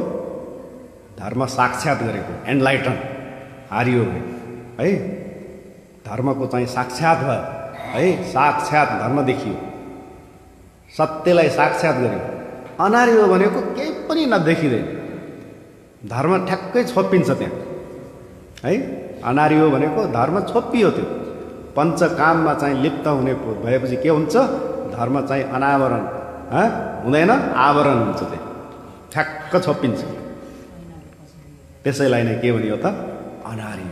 धर्म साक्षात गरेको, एनलाइटन आर्यो है। धर्मको चाहिँ साक्षात भयो है, साक्षात धर्म देखियो, सत्यलाई साक्षात गर्यो। अनार्यो भनेको केही पनि नदेखिँदैन, धर्म ठ्याक्कै छोपिन्छ त्यहाँ है। अनार्यो भनेको धर्म छोपियो। त्यो पञ्चकाममा चाहिँ लिप्त हुने भएपछि के हुन्छ, धर्म चाहिँ अनावरण हुँदैन, आवरण हुन्छ। त्यो ठ्याक्क छोपिन्छ। त्यसैलाई नै के भनियो त, अनार्य।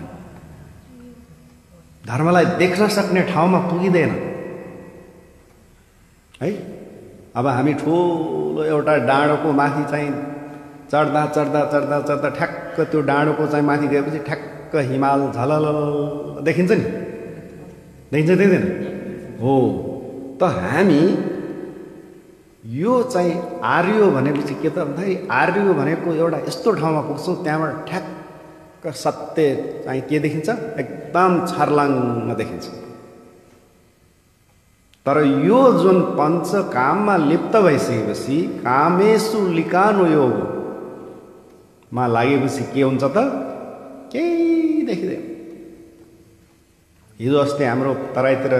धर्मलाई देख्न सक्ने ठाउँमा पुगिँदैन है। अब हामी ठुलो एउटा डाँडोको माथि चाहिँ चढ्दा चढ्दा चढ्दा चढ्दा ठ्याक्क त्यो डाँडोको चाहिँ माथि गएपछि ठ्याक्क हिमाल झलल देखिन्छ नि, देखिन्छ देख्दैन हो। त हामी यो चाहिँ आर्यो भनेपछि के त भन्दाखेरि, आर्यो भनेको एउटा यस्तो ठाउँमा पुग्छौँ त्यहाँबाट ठ्याक्क सत्य चाहिँ के देखिन्छ, एकदम छर्लङ्ग देखिन्छ। तर यो जुन पञ्चकाममा लिप्त भइसकेपछि, कामेषु लिकानुयोगमा लागेपछि के हुन्छ त, केही देखिँदैन। हिजो अस्ति हाम्रो तराईतिर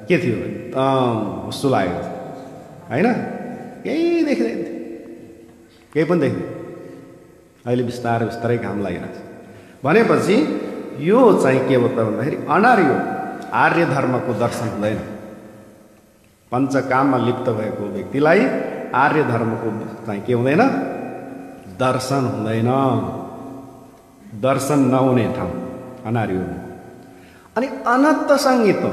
के थियो, एकदम हुस्सो लागेको थियो हैन, केही देखिँदैन, केही पनि देखिँदैन। अहिले बिस्तारै बिस्तारै घाम लागिरहेको छ भनेपछि यो चाहिँ के हो त भन्दाखेरि अनार्य, आर्य धर्मको दर्शन हुँदैन। पञ्चकाममा लिप्त भएको व्यक्तिलाई आर्य धर्मको चाहिँ के हुँदैन, दर्शन हुँदैन। दर्शन नहुने ठाउँ अनार्य। अनि अनत्त सङ्गीत,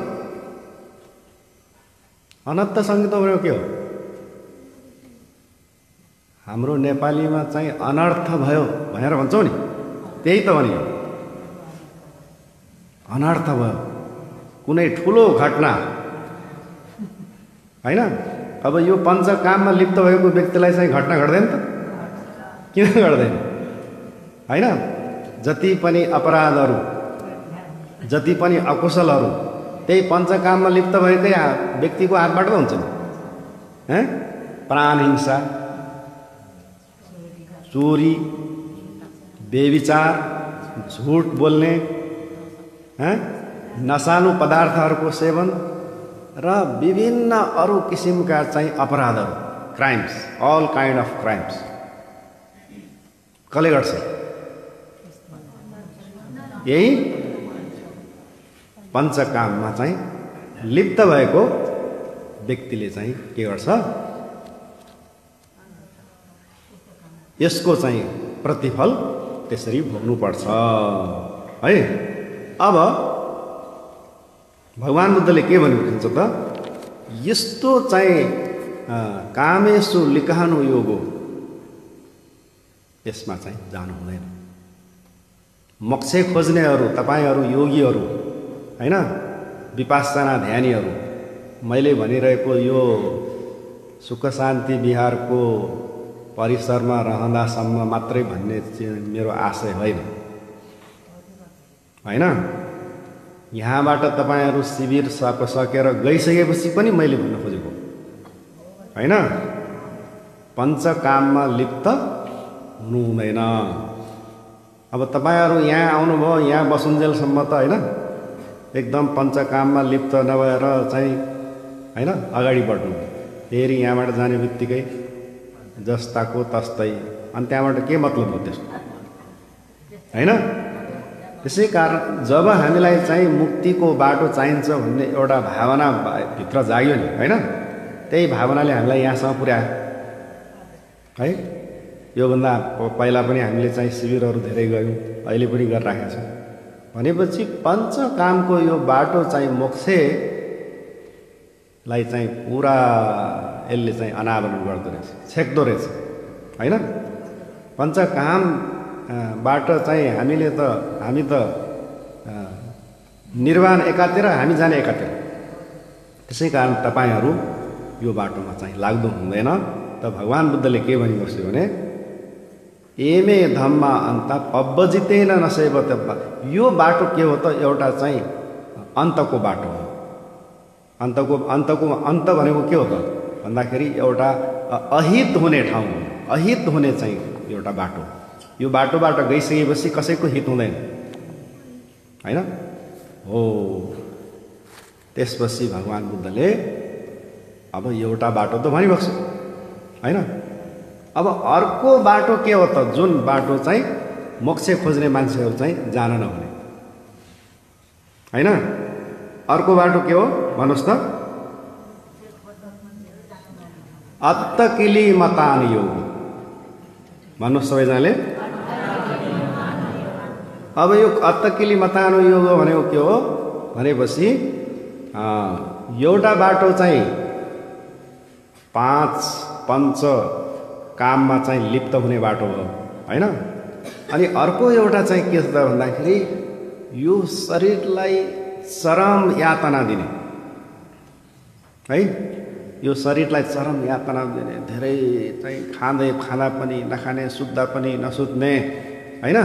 अनर्थ सङ्गीत भनेको के हो? हाम्रो नेपालीमा चाहिँ अनर्थ भयो भनेर भन्छौँ नि, त्यही त भनियो। अनर्थ भयो, कुनै ठुलो घटना होइन। अब यो पञ्चकाममा लिप्त भएको व्यक्तिलाई चाहिँ घटना घट्दैन त? किन घट्दैन? होइन, जति पनि अपराधहरू, जति पनि अकुशलहरू त्यही पञ्चकाममा लिप्त भएकै व्यक्तिको हातबाट त हुन्छ नि। प्राण हिंसा, चोरी, बेविचार, झुट बोल्ने, नशालु पदार्थहरूको सेवन र विभिन्न अरू किसिमका चाहिँ अपराधहरू, crimes, all kind of crimes कसले गर्छ? यही पञ्चकाममा चाहिँ लिप्त भएको व्यक्तिले चाहिँ के गर्छ? यसको चाहिँ प्रतिफल त्यसरी भोग्नुपर्छ है। अब भगवान बुद्धले के भन्नुहुन्छ त? यस्तो चाहिँ कामेषु लिकानु योगो, यसमा चाहिँ जानु हुँदैन। मोक्ष खोज्नेहरू, तपाईहरू योगीहरू होइन, विपश्यना ध्यानीहरू, मैले भनिरहेको यो सुख शान्ति विहारको परिसरमा रहँदासम्म मात्रै भन्ने मेरो आशय होइन। होइन, यहाँबाट तपाईहरू शिविर सकेर गइसकेपछि पनि मैले भन्न खोजेको होइन, पञ्चकाममा लिप्त हुनु हुँदैन। अब तपाईहरू यहाँ आउनुभयो, यहाँ बसुन्जेलसम्म त होइन एकदम पञ्चकाममा लिप्त नभएर चाहिँ होइन अगाडि बढ्नु। फेरि यहाँबाट जाने बित्तिकै जस्ताको तस्तै, अनि त्यहाँबाट के मतलब हो त्यसको? होइन, त्यसै कारण जब हामीलाई चाहिँ मुक्तिको बाटो चाहिन्छ भन्ने एउटा भावना भित्र जाग्यो नि होइन, त्यही भावनाले हामीलाई यहाँसम्म पुर्यायो है। योभन्दा पहिला पनि हामीले चाहिँ शिविरहरू धेरै गयौँ, अहिले पनि गरिराखेका छौँ। भनेपछि पञ्चकामको यो बाटो चाहिँ मोक्षलाई चाहिँ पुरा यसले चाहिँ अनावरण गर्दो रहेछ, छेक्दो रहेछ होइन। पञ्चकामबाट चाहिँ हामी त निर्वाण एकातिर, हामी जाने एकातिर। त्यसै कारण तपाईहरू यो बाटोमा चाहिँ लाग्दो हुँदैन। त भगवान बुद्धले के भनिबस्यो भने एमे धम्मा अन्त पब्बजितेन नसेवतब्बा, यो बाटो के हो त? एउटा चाहिँ अन्तको बाटो हो। अन्तको अन्त भनेको के हो त भन्दाखेरि एउटा अहित हुने ठाउँ हो, अहित हुने चाहिँ एउटा बाटो। यो बाटोबाट गइसकेपछि कसैको हित हुँदैन होइन हो। त्यसपछि भगवान बुद्धले अब एउटा बाटो त भनिबस्यो होइन। अब अर्को बाटो के हो त? जुन बाटो चाहिँ मोक्ष खोज्ने मान्छेहरू चाहिँ जान नहुने होइन। अर्को बाटो के हो भन्नुहोस् त? अत्तकिली मतान योग भन्नुहोस् सबैजनाले। अब यो अत्तकिली मतान योग भनेको के हो भनेपछि एउटा बाटो चाहिँ पाँच पञ्च काममा चाहिँ लिप्त हुने बाटो हो होइन। अनि अर्को एउटा चाहिँ के छ त भन्दाखेरि यो शरीरलाई चरम यातना दिने है। यो शरीरलाई चरम यातना दिने, धेरै चाहिँ खाँदा पनि नखाने, सुत्दा पनि नसुत्ने होइन।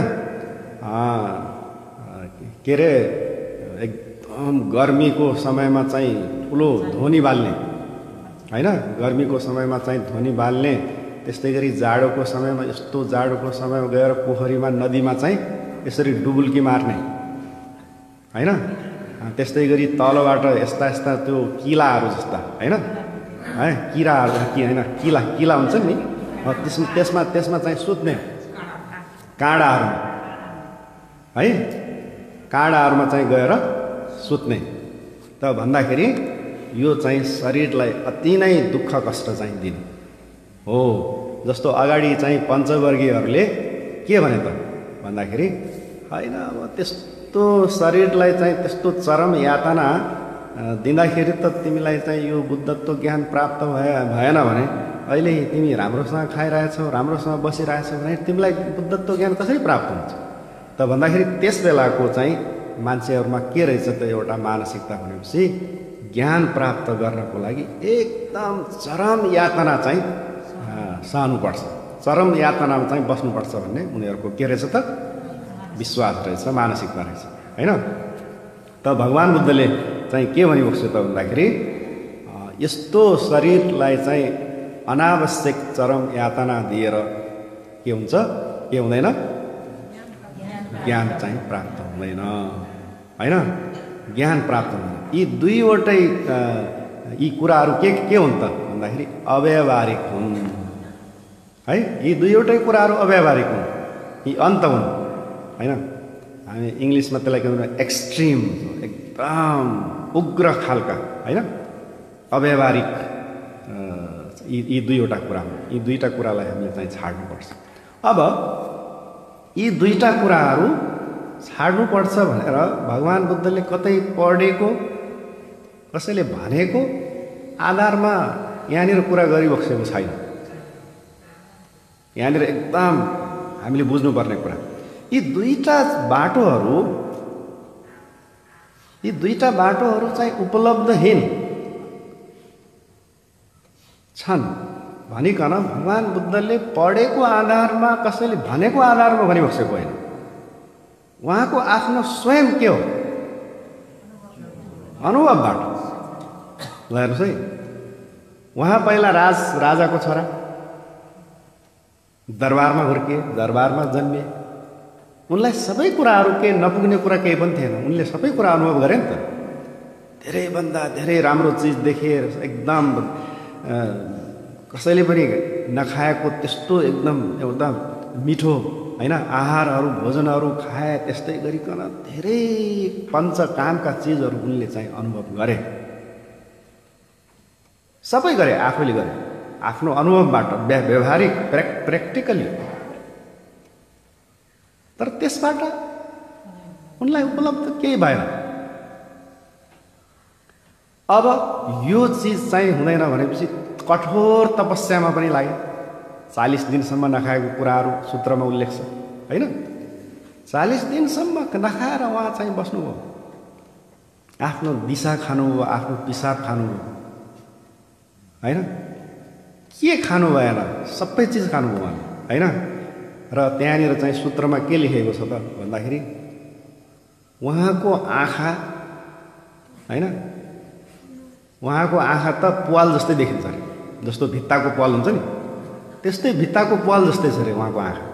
के अरे एकदम गर्मीको समयमा चाहिँ ठुलो ध्वनि बाल्ने होइन, गर्मीको समयमा चाहिँ ध्वनि बाल्ने। त्यस्तै गरी जाडोको समयमा, यस्तो जाडोको समयमा गएर पोखरीमा नदीमा चाहिँ यसरी डुबुल्की मार्ने होइन। त्यस्तै गरी तलबाट यस्ता यस्ता त्यो किलाहरू जस्ता होइन, है किराहरू कि होइन, किला हुन्छ नि, त्यसमा चाहिँ सुत्ने काँडाहरूमा है, काँडाहरूमा चाहिँ गएर सुत्ने। त भन्दाखेरि यो चाहिँ शरीरलाई अति नै दुःख कष्ट चाहिँ दिने हो। जस्तो अगाडि चाहिँ पञ्चवर्गीयहरूले के भने त भन्दाखेरि होइन, अब त्यस्तो शरीरलाई चाहिँ त्यस्तो चरम यातना दिँदाखेरि त तिमीलाई चाहिँ यो बुद्धत्व ज्ञान प्राप्त भएन भने अहिले तिमी राम्रोसँग खाइरहेछौ, राम्रोसँग बसिरहेछौ भने तिमीलाई बुद्धत्व ज्ञान कसरी प्राप्त हुन्छ त भन्दाखेरि त्यस बेलाको चाहिँ मान्छेहरूमा के रहेछ त एउटा मानसिकता भनेपछि ज्ञान प्राप्त गर्नको लागि एकदम चरम यातना चाहिँ सहनुपर्छ, चरम यातनामा चाहिँ बस्नुपर्छ भन्ने उनीहरूको के रहेछ त विश्वास रहेछ, मानसिकता रहेछ हैन। त भगवान बुद्धले चाहिँ के भनिबस्यो त भन्दाखेरि यस्तो शरीरलाई चाहिँ अनावश्यक चरम यातना दिएर के हुन्छ, के हुँदैन, ज्ञान चाहिँ प्राप्त हुँदैन हैन, ज्ञान प्राप्त हुँदैन। यी दुईवटै यी कुराहरू के हुन् त भन्दाखेरि अव्यावहारिक हुन् है। यी दुईवटै कुराहरू अव्यावहारिक हुन्, यी अन्त हुन् हैन। हामी इङ्ग्लिसमा त्यसलाई के भन्छ एक्सट्रिम, एकदम उग्र खालका हैन, अव्यावहारिक यी दुईवटा कुरा हुन्। यी दुईटा कुरालाई हामीले चाहिँ छाड्नुपर्छ। अब यी दुईटा कुराहरू छाड्नुपर्छ भनेर भगवान बुद्धले कतै पढेको कसैले भनेको आधारमा यहाँनिर कुरा गरिबसेको छैन। यहाँनिर एकदम हामीले बुझ्नुपर्ने कुरा, यी दुईटा बाटोहरू चाहिँ उपलब्धहीन छन् भनिकन भगवान बुद्धले पढेको आधारमा कसैले भनेको आधारमा भनिबसेको होइन। उहाँको आफ्नो स्वयं के हो, अनुभवबाट। ल हेर्नुहोस् है, उहाँ पहिला राजाको छोरा, दरबारमा हुर्किए, दरबारमा जन्मिए, उनलाई सबै कुराहरू के नपुग्ने कुरा केही पनि थिएन, उनले सबै कुरा अनुभव गरे नि त। धेरैभन्दा धेरै राम्रो चिज देखे, एकदम कसैले पनि नखाएको त्यस्तो एकदम मिठो हैन आहारहरू भोजनहरू खाए, त्यस्तै गरिकन धेरै पञ्चकामका चिजहरू उनले चाहिँ अनुभव गरे, सबै गरे, आफैले गरे, आफ्नो अनुभवबाट, व्यवहारिक प्र्याक्टिकली। तर त्यसबाट उनलाई उपलब्ध केही भएन। अब यो चिज चाहिँ हुँदैन भनेपछि कठोर तपस्यामा पनि लागे। 40 दिनसम्म नखाएको कुराहरू सूत्रमा उल्लेख छ हैन। 40 दिनसम्म नखाएर उहाँ चाहिँ बस्नुभयो, आफ्नो दिशा खानुभयो, आफ्नो पिसाब खानुभयो हैन, के खानु भएन, सबै चिज खानुभयो उहाँले हैन। र त्यहाँनिर चाहिँ सूत्रमा के लेखेको छ त भन्दाखेरि उहाँको आँखा हैन, उहाँको आँखा त प्वाल जस्तै देखिन्छ अरे, जस्तो भित्ताको प्वाल हुन्छ नि त्यस्तै भित्ताको प्वाल जस्तै छ अरे उहाँको आँखा।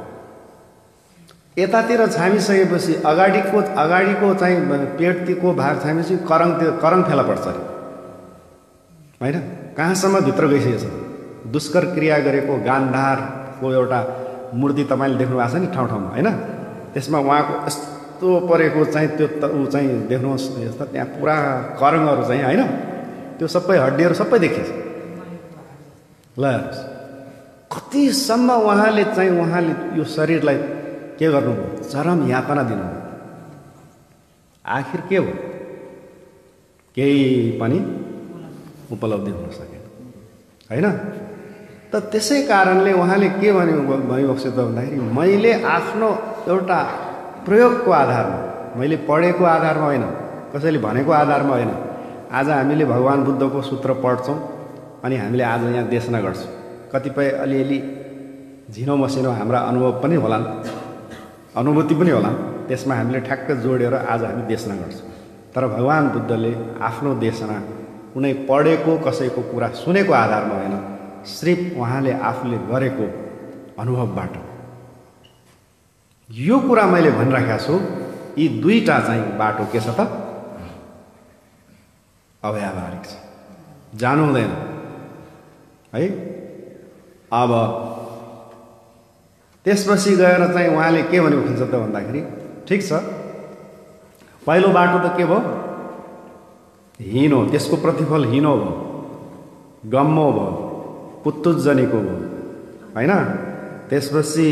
यतातिर छामिसकेपछि अगाडिको चाहिँ पेटको भाग छामेपछि करङ फेला पर्छ अरे हैन। कहाँसम्म भित्र गइसकेको छ, दुष्कर क्रिया गरेको गान्धारको एउटा मूर्ति तपाईँले देख्नु भएको छ नि ठाउँ ठाउँमा हैन। त्यसमा उहाँको यस्तो परेको चाहिँ त्यो ऊ चाहिँ देख्नुहोस्, यस्तो त्यहाँ पुरा करङहरू चाहिँ हैन, त्यो सबै हड्डीहरू सबै देखिन्छ। ल हेर्नुहोस् कतिसम्म उहाँले यो शरीरलाई के गर्नुभयो, चरम यातना दिनुभयो। आखिर के हो, केही पनि उपलब्धि हुन सकेन हैन। त त्यसै कारणले उहाँले के भनिबस्यो त भन्दाखेरि मैले आफ्नो एउटा प्रयोगको आधारमा, मैले पढेको आधारमा होइन, कसैले भनेको आधारमा होइन, आज हामीले भगवान बुद्धको सूत्र पढ्छौँ अनि हामीले आज यहाँ देशना गर्छौँ। कतिपय अलिअलि झिनो मसिनो हाम्रा अनुभव पनि होलान्, अनुभूति पनि होला, त्यसमा हामीले ठ्याक्क जोडेर आज हामी देशना गर्छौँ। तर भगवान बुद्धले आफ्नो देशना कुनै पढेको कसैको कुरा सुनेको आधारमा होइन, सिर्फ उहाँले आफूले गरेको अनुभवबाट। यो कुरा मैले भनिराखेको छु, यी दुईटा चाहिँ बाटो के छ त, अव्यावहारिक छ, जानु हुँदैन है। अब त्यसपछि गएर चाहिँ उहाँले के भन्नुहुन्छ त भन्दाखेरि ठिक छ, पहिलो बाटो त के भयो, हीन हो, त्यसको प्रतिफल हीन भयो, गम्मो भयो, पुत्तुजनीको भयो हैन। त्यसपछि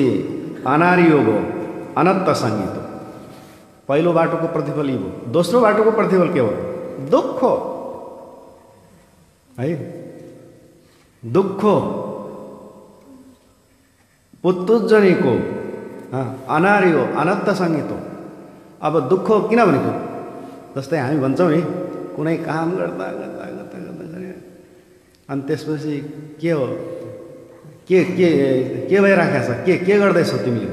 अनारियो भयो, अनत्त सङ्गीत हो। पहिलो बाटोको प्रतिफल यी भयो। दोस्रो बाटोको प्रतिफल के हो, दुःख हो। है दुःख पुत्तुजनीको अनार्यो अनत्त सङ्गीतो। अब दुःख किन भनेको जस्तै हामी भन्छौँ नि कुनै काम गर्दा गर्दा गर्दा गर्दा अनि त्यसपछि के हो के के के भइराखेको छ के गर्दैछौ तिमीले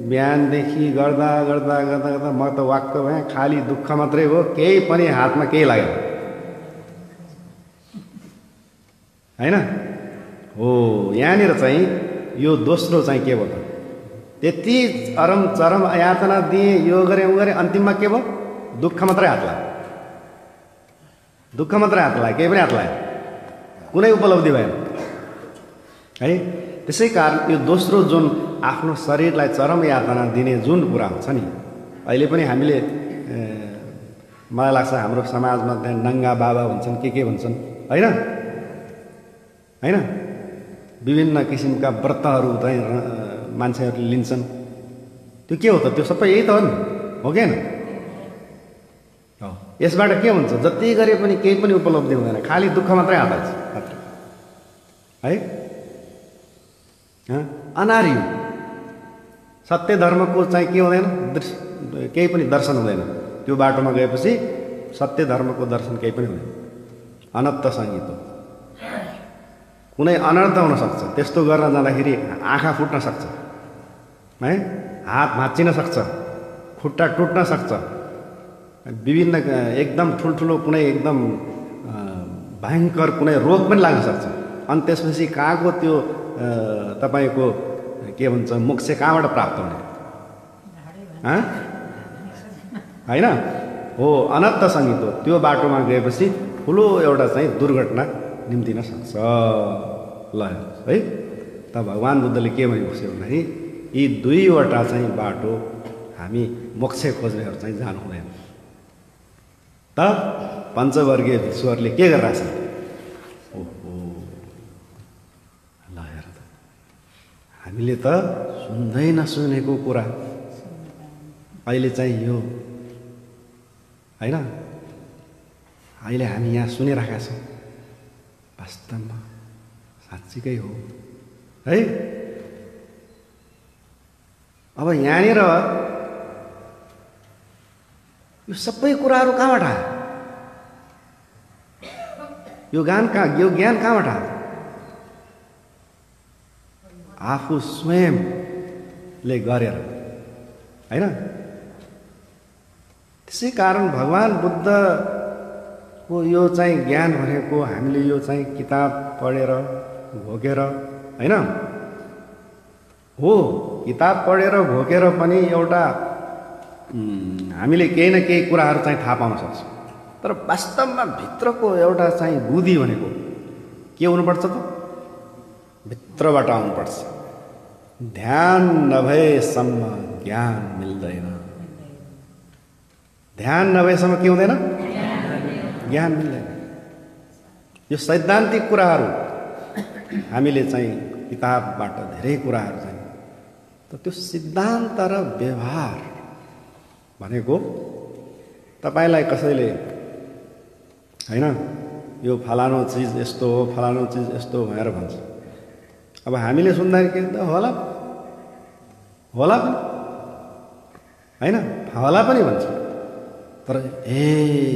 बिहानदेखि गर्दा गर्दा गर्दा गर्दा म त वाक्क भएँ खाली दुःख मात्रै हो केही पनि हातमा केही लागेन हैन हो। यहाँनिर चाहिँ यो दोस्रो चाहिँ के भयो त त्यति चरम यातना दिए यो गरे उ गरे अन्तिममा के भयो दुःख मात्रै हात लाग्यो दुःख मात्रै हात लाग्यो केही पनि हात लाग्यो कुनै उपलब्धि भएन है। त्यसै कारण यो दोस्रो जुन आफ्नो शरीरलाई चरम यातना दिने जुन कुरा हुन्छ नि अहिले पनि हामीले मलाई लाग्छ हाम्रो समाजमा त्यहाँ नङ्गा बाबा भन्छन् के भन्छन् हैन हैन विभिन्न किसिमका व्रतहरू चाहिँ मान्छेहरूले लिन्छन् त्यो के हो त त्यो सबै यही त हो नि हो कि हैन। यसबाट के हुन्छ जति गरे पनि केही पनि उपलब्धि हुँदैन खाली दुःख मात्रै हात है। अनार्य सत्य धर्मको चाहिँ के हुँदैन केही पनि दर्शन हुँदैन त्यो बाटोमा गएपछि सत्य धर्मको दर्शन केही पनि हुँदैन। अनत्त सङ्गीत कुनै अनर्थ हुन सक्छ त्यस्तो गर्न जाँदाखेरि आँखा फुट्न सक्छ है हात भाँच्चिन सक्छ खुट्टा टुट्न सक्छ विभिन्न एकदम ठुल्ठुलो कुनै एकदम भयङ्कर कुनै रोग पनि लाग्न सक्छ। अनि त्यसपछि कहाँको त्यो तपाईँको के भन्छ मोक्ष कहाँबाट प्राप्त हुने होइन हो। अनत्त सङ्गीत हो त्यो बाटोमा गएपछि ठुलो एउटा चाहिँ दुर्घटना निम्तिन सक्छ ल है। त भगवान् बुद्धले के भनेको छ भन्दाखेरि यी दुईवटा चाहिँ बाटो हामी मोक्ष खोज्नेहरू चाहिँ जानु हुँदैन। त पञ्चवर्गीय भिक्षुहरूले के गरिरहेछ ओहो ल हेर त हामीले त सुन्दै नसुनेको कुरा अहिले चाहिँ यो होइन अहिले हामी यहाँ सुनिरहेका छौँ वास्तवमा साँच्चीकै हो है। अब यहाँनिर यो सबै कुराहरू कहाँबाट आयो यो ज्ञान कहाँबाट आयो आफू स्वयंले गरेर हैन। त्यसै कारण भगवान् बुद्धको यो चाहिँ ज्ञान भनेको हामीले यो चाहिँ किताब पढेर घोकेर हैन हो किताब पढेर घोकेर पनि एउटा हामीले केही न केही कुराहरू चाहिँ थाहा पाउन सक्छौँ तर वास्तवमा भित्रको एउटा चाहिँ बुद्धि भनेको के हुनुपर्छ त भित्रबाट आउनुपर्छ। ध्यान नभएसम्म ज्ञान मिल्दैन ध्यान नभएसम्म के हुँदैन ज्ञान मिल्दैन। यो सैद्धान्तिक कुराहरू हामीले चाहिँ किताबबाट धेरै कुराहरू चाहिँ त त्यो सिद्धान्त र व्यवहार भनेको तपाईलाई कसैले हैन यो फलानो चिज यस्तो हो फलानो चिज यस्तो हो भनेर भन्छ अब हामीले सुन्दाखेरि के त होला होला पनि हैन होला पनि भन्छ तर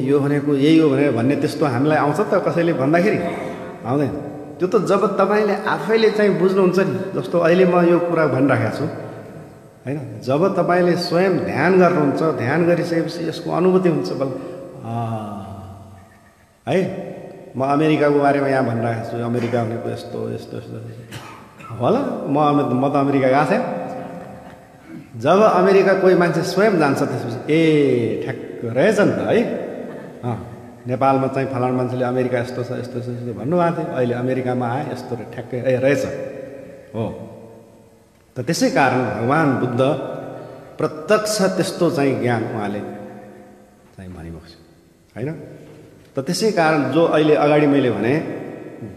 यो भनेको यही हो भनेर भन्ने त्यस्तो हामीलाई आउँछ त कसैले भन्दाखेरि आउँदैन। त्यो त जब तपाईले आफैले चाहिँ बुझ्नुहुन्छ नि जस्तो अहिले म यो कुरा भनिराखेको छु हैन जब तपाईले स्वयं ध्यान गर्नुहुन्छ ध्यान गरिसकेपछि यसको अनुभूति हुन्छ बल है। म अमेरिकाको बारेमा यहाँ भनिराखेको छु अमेरिका भनेको यस्तो यस्तो यस्तो होला म त अमेरिका गएको थिएँ। जब अमेरिका कोही मान्छे स्वयं जान्छ त्यसपछि ए ठ्याक्क रहेछ नि त है नेपालमा चाहिँ फलानु मान्छेले अमेरिका यस्तो छ यस्तो यस्तो भन्नुभएको थियो अहिले अमेरिकामा आए यस्तो ठ्याक्कै ए रहेछ हो। त त्यसै कारण भगवान् बुद्ध प्रत्यक्ष त्यस्तो चाहिँ ज्ञान उहाँले चाहिँ भनेको छ हैन। त त्यसै कारण जो अहिले अगाडि मैले भने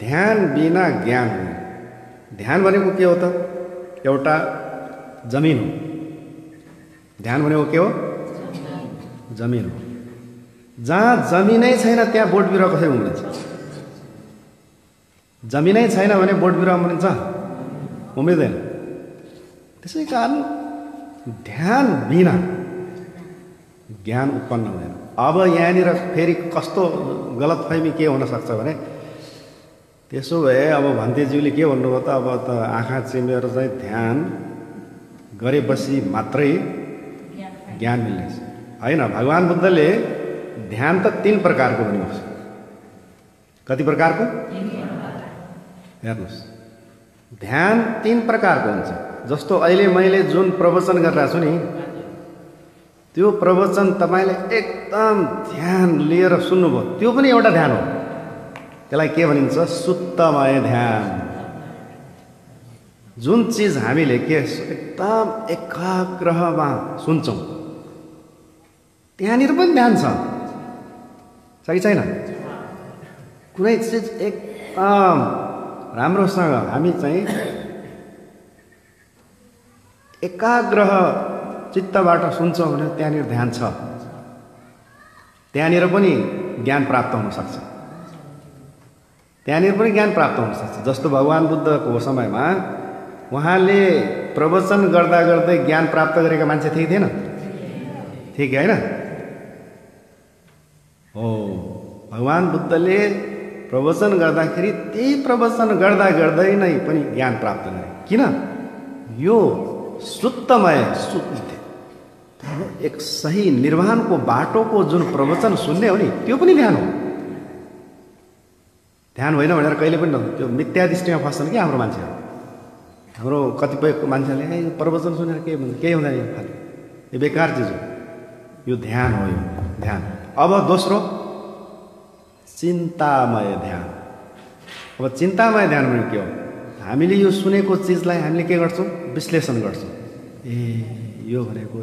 ध्यान बिना ज्ञान हुँदैन। ध्यान भनेको के हो त एउटा जमिन हो ध्यान भनेको के हो जमिन हो जहाँ जमिनै छैन त्यहाँ बोट बिरुवा कसरी उम्रिन्छ जमिनै छैन भने बोट बिरुवा उम्रिन्छ? उम्रिँदैन। त्यसै कारण ध्यान बिना ज्ञान उत्पन्न हुँदैन। अब यहाँनिर फेरि कस्तो गलतफहमी के हुन सक्छ भने त्यसो भए अब भन्तेज्यूले के भन्नुभयो त, अब त आँखा चिमेर चाहिँ ध्यान गरेपछि मात्रै ज्ञान मिल्नेछ। होइन, भगवान बुद्धले ध्यान त 3 प्रकारको भन्नुभएको छ। कति प्रकारको? हेर्नुहोस्, ध्यान 3 प्रकारको हुन्छ। जस्तो अहिले मैले जुन प्रवचन गरिरहेको छु नि, त्यो प्रवचन तपाईँले एकदम ध्यान लिएर सुन्नुभयो, त्यो पनि एउटा ध्यान हो। त्यसलाई के भनिन्छ? सुत्तमय ध्यान। जुन चिज हामीले के एकदम एकाग्रमा सुन्छौँ त्यहाँनिर पनि ध्यान छ कि छैन? कुनै चिज एकदम राम्रोसँग हामी चाहिँ एकाग्र चित्तबाट सुन्छौँ भने त्यहाँनिर ध्यान छ। त्यहाँनिर पनि ज्ञान प्राप्त हुन सक्छ। त्यहाँनिर पनि ज्ञान प्राप्त हुन सक्छ। जस्तो भगवान बुद्धको समयमा उहाँले प्रवचन गर्दा गर्दै ज्ञान प्राप्त गरेका मान्छे थिए थिएन? थिए कि होइन? हो, भगवान बुद्धले प्रवचन गर्दाखेरि त्यही प्रवचन गर्दा गर्दै नै पनि ज्ञान प्राप्त गरे। किन? यो सुत्तमय एक सही निर्वाणको बाटोको जुन प्रवचन सुन्ने हो नि, त्यो पनि ध्यान हो। ध्यान होइन भनेर कहिले पनि त्यो मिथ्या दृष्टिमा फस्छन् कि हाम्रो मान्छेहरू। हाम्रो कतिपय मान्छेले प्रवचन सुनेर केही हुँदैन, खालि यो बेकार चिज हो। यो ध्यान हो, यो ध्यान। अब दोस्रो चिन्तामय ध्यान। अब चिन्तामय ध्यान भने के हो? हामीले यो सुनेको चिजलाई हामीले के गर्छौँ? विश्लेषण गर्छौँ। ए यो भनेको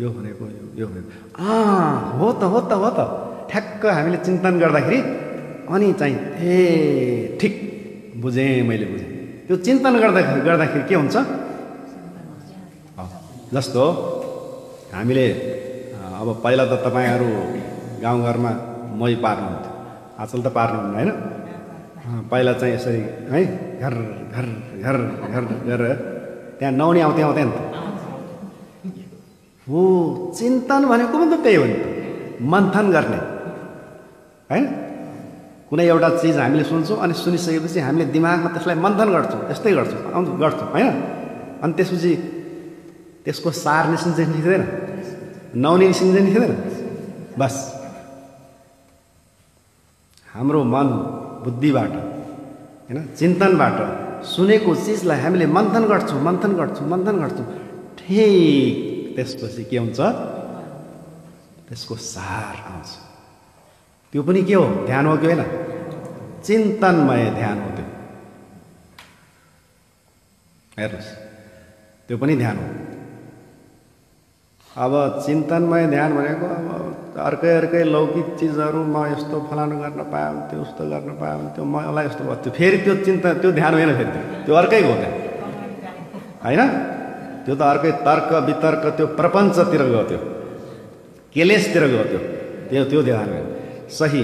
यो भनेको यो भनेको हो त हो त हो त ठ्याक्क हामीले चिन्तन गर्दाखेरि अनि चाहिँ ठिक बुझेँ, मैले बुझेँ। त्यो चिन्तन गर्दाखेरि के हुन्छ? जस्तो हामीले अब पहिला त तपाईँहरू गाउँघरमा मही पार्नुहुन्थ्यो, आजकल त पार्नुहुन्न होइन? पहिला चाहिँ यसरी है घर घर घर घर गरेर त्यहाँ नौनी आउँथे नि त। हो, चिन्तन भनेको पनि त त्यही हो नि त, मन्थन गर्ने होइन? कुनै एउटा चिज हामीले सुन्छौँ अनि सुनिसकेपछि हामीले दिमागमा त्यसलाई मन्थन गर्छौँ, यस्तै गर्छौँ होइन? अनि त्यसपछि त्यसको सार निस्किन्छ कि निस्किँदैन? नौनी निस्किन्छ कि निस्किँदैन? बस हाम्रो मन बुद्धिबाट होइन, चिन्तनबाट सुनेको चिजलाई हामीले मन्थन गर्छौँ। ठिक त्यसपछि के हुन्छ? त्यसको सार आउँछ। त्यो पनि के हो? ध्यान हो कि होइन? चिन्तनमय ध्यान हो त्यो। हेर्नुहोस्, त्यो पनि ध्यान हो। अब चिन्तनमय ध्यान भनेको अब अर्कै लौकिक चिजहरू, म यस्तो फलानु गर्न पाएँ हुन्थ्यो, उस्तो गर्न पाएँ हुन्थ्यो, मलाई यस्तो भयो, त्यो फेरि त्यो चिन्तन, त्यो ध्यान होइन। फेरि त्यो अर्कै हो त्यहाँ होइन? त्यो त अर्कै तर्क वितर्क, त्यो प्रपञ्चतिर गयो, त्यो केलेसतिर गयो, त्यो ध्यान हो। सही।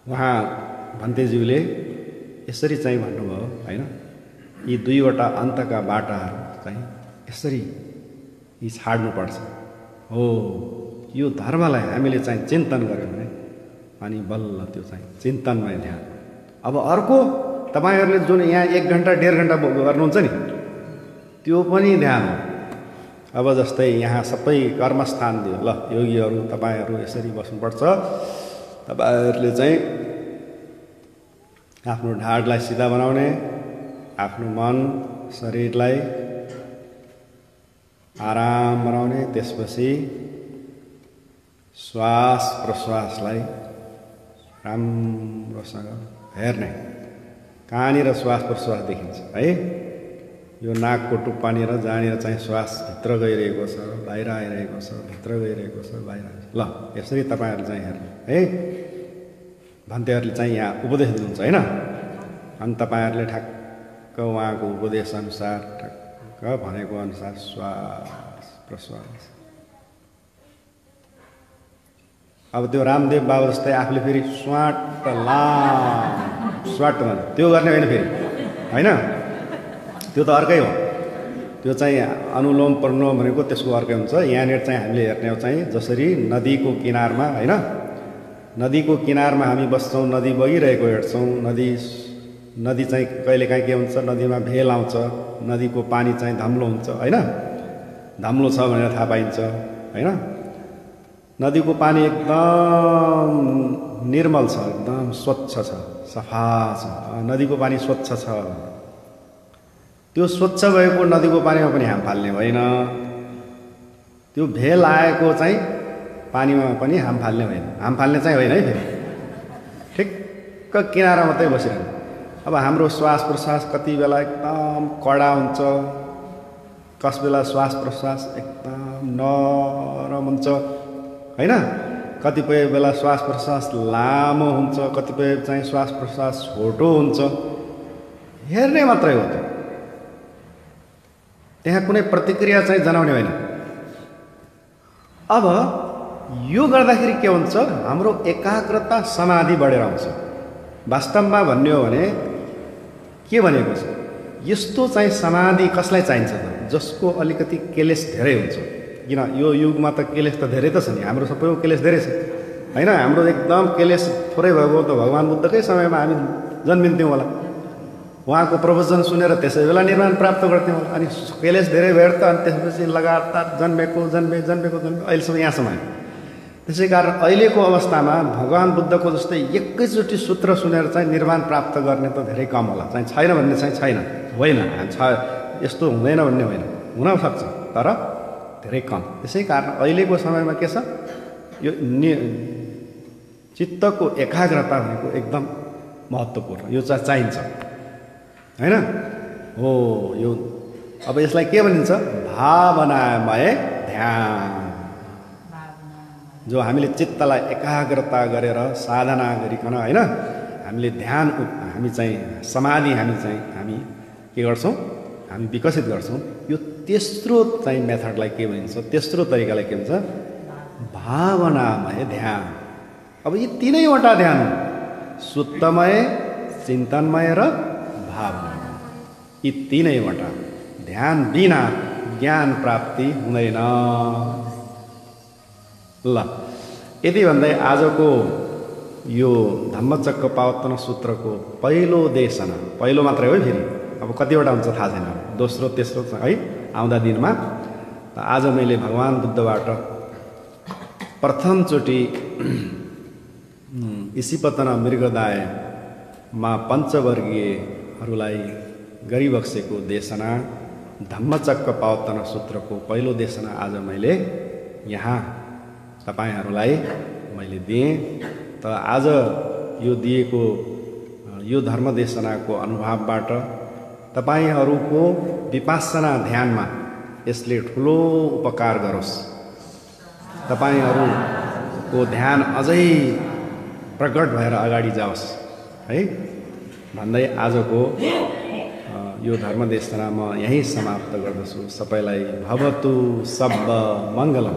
उहाँ भन्तेज्यूले यसरी चाहिँ भन्नुभयो होइन? यी 2वटा अन्तका बाटाहरू चाहिँ यसरी यी छाड्नुपर्छ। हो, यो धर्मलाई हामीले चाहिँ चिन्तन गऱ्यौँ भने अनि बल्ल त्यो चाहिँ चिन्तनमय ध्यान। अब अर्को तपाईँहरूले जुन यहाँ 1 घन्टा 1.5 घन्टा गर्नुहुन्छ नि, त्यो पनि ध्यान हो। अब जस्तै यहाँ सबै कर्मस्थान दियो, ल योगीहरू तपाईँहरू यसरी बस्नुपर्छ। तपाईँहरूले चाहिँ आफ्नो ढाडलाई सिधा बनाउने, आफ्नो मन शरीरलाई आराम बनाउने, त्यसपछि श्वास प्रश्वासलाई राम्रोसँग हेर्ने। कहाँनिर श्वास प्रश्वास देखिन्छ है? यो नाकको टुप्पानिर जहाँनिर चाहिँ श्वास भित्र गइरहेको छ, बाहिर आइरहेको छ, भित्र गइरहेको छ, बाहिर आइरहेको छ। ल यसरी तपाईँहरू चाहिँ हेर्नु है। भन्तेहरूले चाहिँ यहाँ उपदेश दिनुहुन्छ होइन? अनि तपाईँहरूले ठ्याक्क उहाँको उपदेशअनुसार ठ्याक्क भनेको अनुसार श्वास प्रश्वास। अब त्यो रामदेव बाबा जस्तै आफूले फेरि स्वाट लाम स्वाट त्यो गर्ने होइन फेरि होइन, त्यो त अर्कै हो। त्यो चाहिँ अनुलोम प्रलोम भनेको त्यसको अर्कै हुन्छ। यहाँनिर चाहिँ हामीले हेर्ने चाहिँ जसरी नदीको किनारमा होइन, नदीको किनारमा हामी बस्छौँ, नदी बगिरहेको हेर्छौँ, नदी चाहिँ कहिलेकाहीँ के हुन्छ, नदीमा भेल आउँछ, नदीको पानी चाहिँ धम्लो हुन्छ होइन, धम्लो छ भनेर थाहा पाइन्छ होइन। नदीको पानी एकदम निर्मल छ, एकदम स्वच्छ छ, सफा छ, नदीको पानी स्वच्छ छ। त्यो स्वच्छ भएको नदीको पानीमा पनि हाम फाल्ने होइन, त्यो भेल आएको चाहिँ पानीमा पनि हाम फाल्ने होइन, हाम फाल्ने चाहिँ होइन है फेरि, ठिक्क किनारा मात्रै बसिरहनु। अब हाम्रो श्वास प्रश्वास कति बेला एकदम कडा हुन्छ, कस बेला श्वास प्रश्वास एकदम नरम हुन्छ होइन, कतिपय बेला श्वास प्रश्वास लामो हुन्छ, कतिपय चाहिँ श्वास प्रश्वास छोटो हुन्छ, हेर्ने मात्रै हो। त्यहाँ कुनै प्रतिक्रिया चाहिँ जनाउने होइन। अब यो गर्दाखेरि के हुन्छ, हाम्रो एकाग्रता समाधि बढेर आउँछ। वास्तवमा भन्ने हो भने के भनेको छ, यस्तो चाहिँ समाधि कसलाई चाहिन्छ त, जसको अलिकति केलेस धेरै हुन्छ। किन यो युगमा त केलेस त धेरै त छ नि, हाम्रो सबैको केलेस धेरै छ होइन। हाम्रो एकदम केलेस थोरै भएको त भगवान् बुद्धकै समयमा हामी जन्मिन्थ्यौँ होला, उहाँको प्रवचन सुनेर त्यसै बेला निर्माण प्राप्त गर्थ्यौँ होला। अनि केलेस धेरै भएर त अनि त्यसपछि लगातार जन्मेको अहिलेसम्म यहाँसम्म आयो। त्यसै कारण अहिलेको अवस्थामा भगवान् बुद्धको जस्तै एकैचोटि सूत्र सुनेर चाहिँ निर्माण प्राप्त गर्ने त धेरै कम होला। चाहिँ छैन भन्ने चाहिँ छैन, होइन छ, यस्तो हुँदैन भन्ने होइन, हुनसक्छ तर धेरै कम। त्यसै कारण अहिलेको समयमा के छ, यो चित्तको एकाग्रता भनेको एकदम महत्त्वपूर्ण, यो चाहिँ चाहिन्छ होइन हो। यो अब यसलाई के भनिन्छ, भावनामय ध्यान। जो हामीले चित्तलाई एकाग्रता गरेर साधना गरिकन होइन, हामीले ध्यान हामी चाहिँ समाधि हामी के गर्छौँ, हामी विकसित गर्छौँ। यो तेस्रो चाहिँ मेथडलाई के भनिन्छ, तेस्रो तरिकालाई के भन्छ, भावनामय ध्यान। अब यी तीनैवटा ध्यान, सुत्तमय, चिन्तनमय र भावना, यी तीनैवटा ध्यान बिना ज्ञान प्राप्ति हुँदैन। ल यति भन्दै आजको यो धम्मचक्कपवत्तन सूत्रको पहिलो देशना, पहिलो मात्रै हो फेरि, अब कतिवटा हुन्छ थाहा छैन, दोस्रो तेस्रो है आउँदा दिनमा। आज मैले भगवान् बुद्धबाट प्रथमचोटि इसिपतन मृगदायमा पञ्चवर्गीयहरूलाई गरिबक्सेको देशना धम्मचक्कपवत्तन सूत्रको पहिलो देशना आज मैले यहाँ तपाईहरूलाई मैले दिएँ। त आज यो दिएको यो धर्मदेशनाको अनुभवबाट तपाईहरूको विपश्यना ध्यानमा यसले ठुलो उपकार गरोस्, तपाईहरूको ध्यान अझै प्रकट भएर अगाडि जाओस् है भन्दै आजको यो धर्मदेशना म यहीँ समाप्त गर्दछु। सबैलाई भवतु सब्ब मङ्गलम।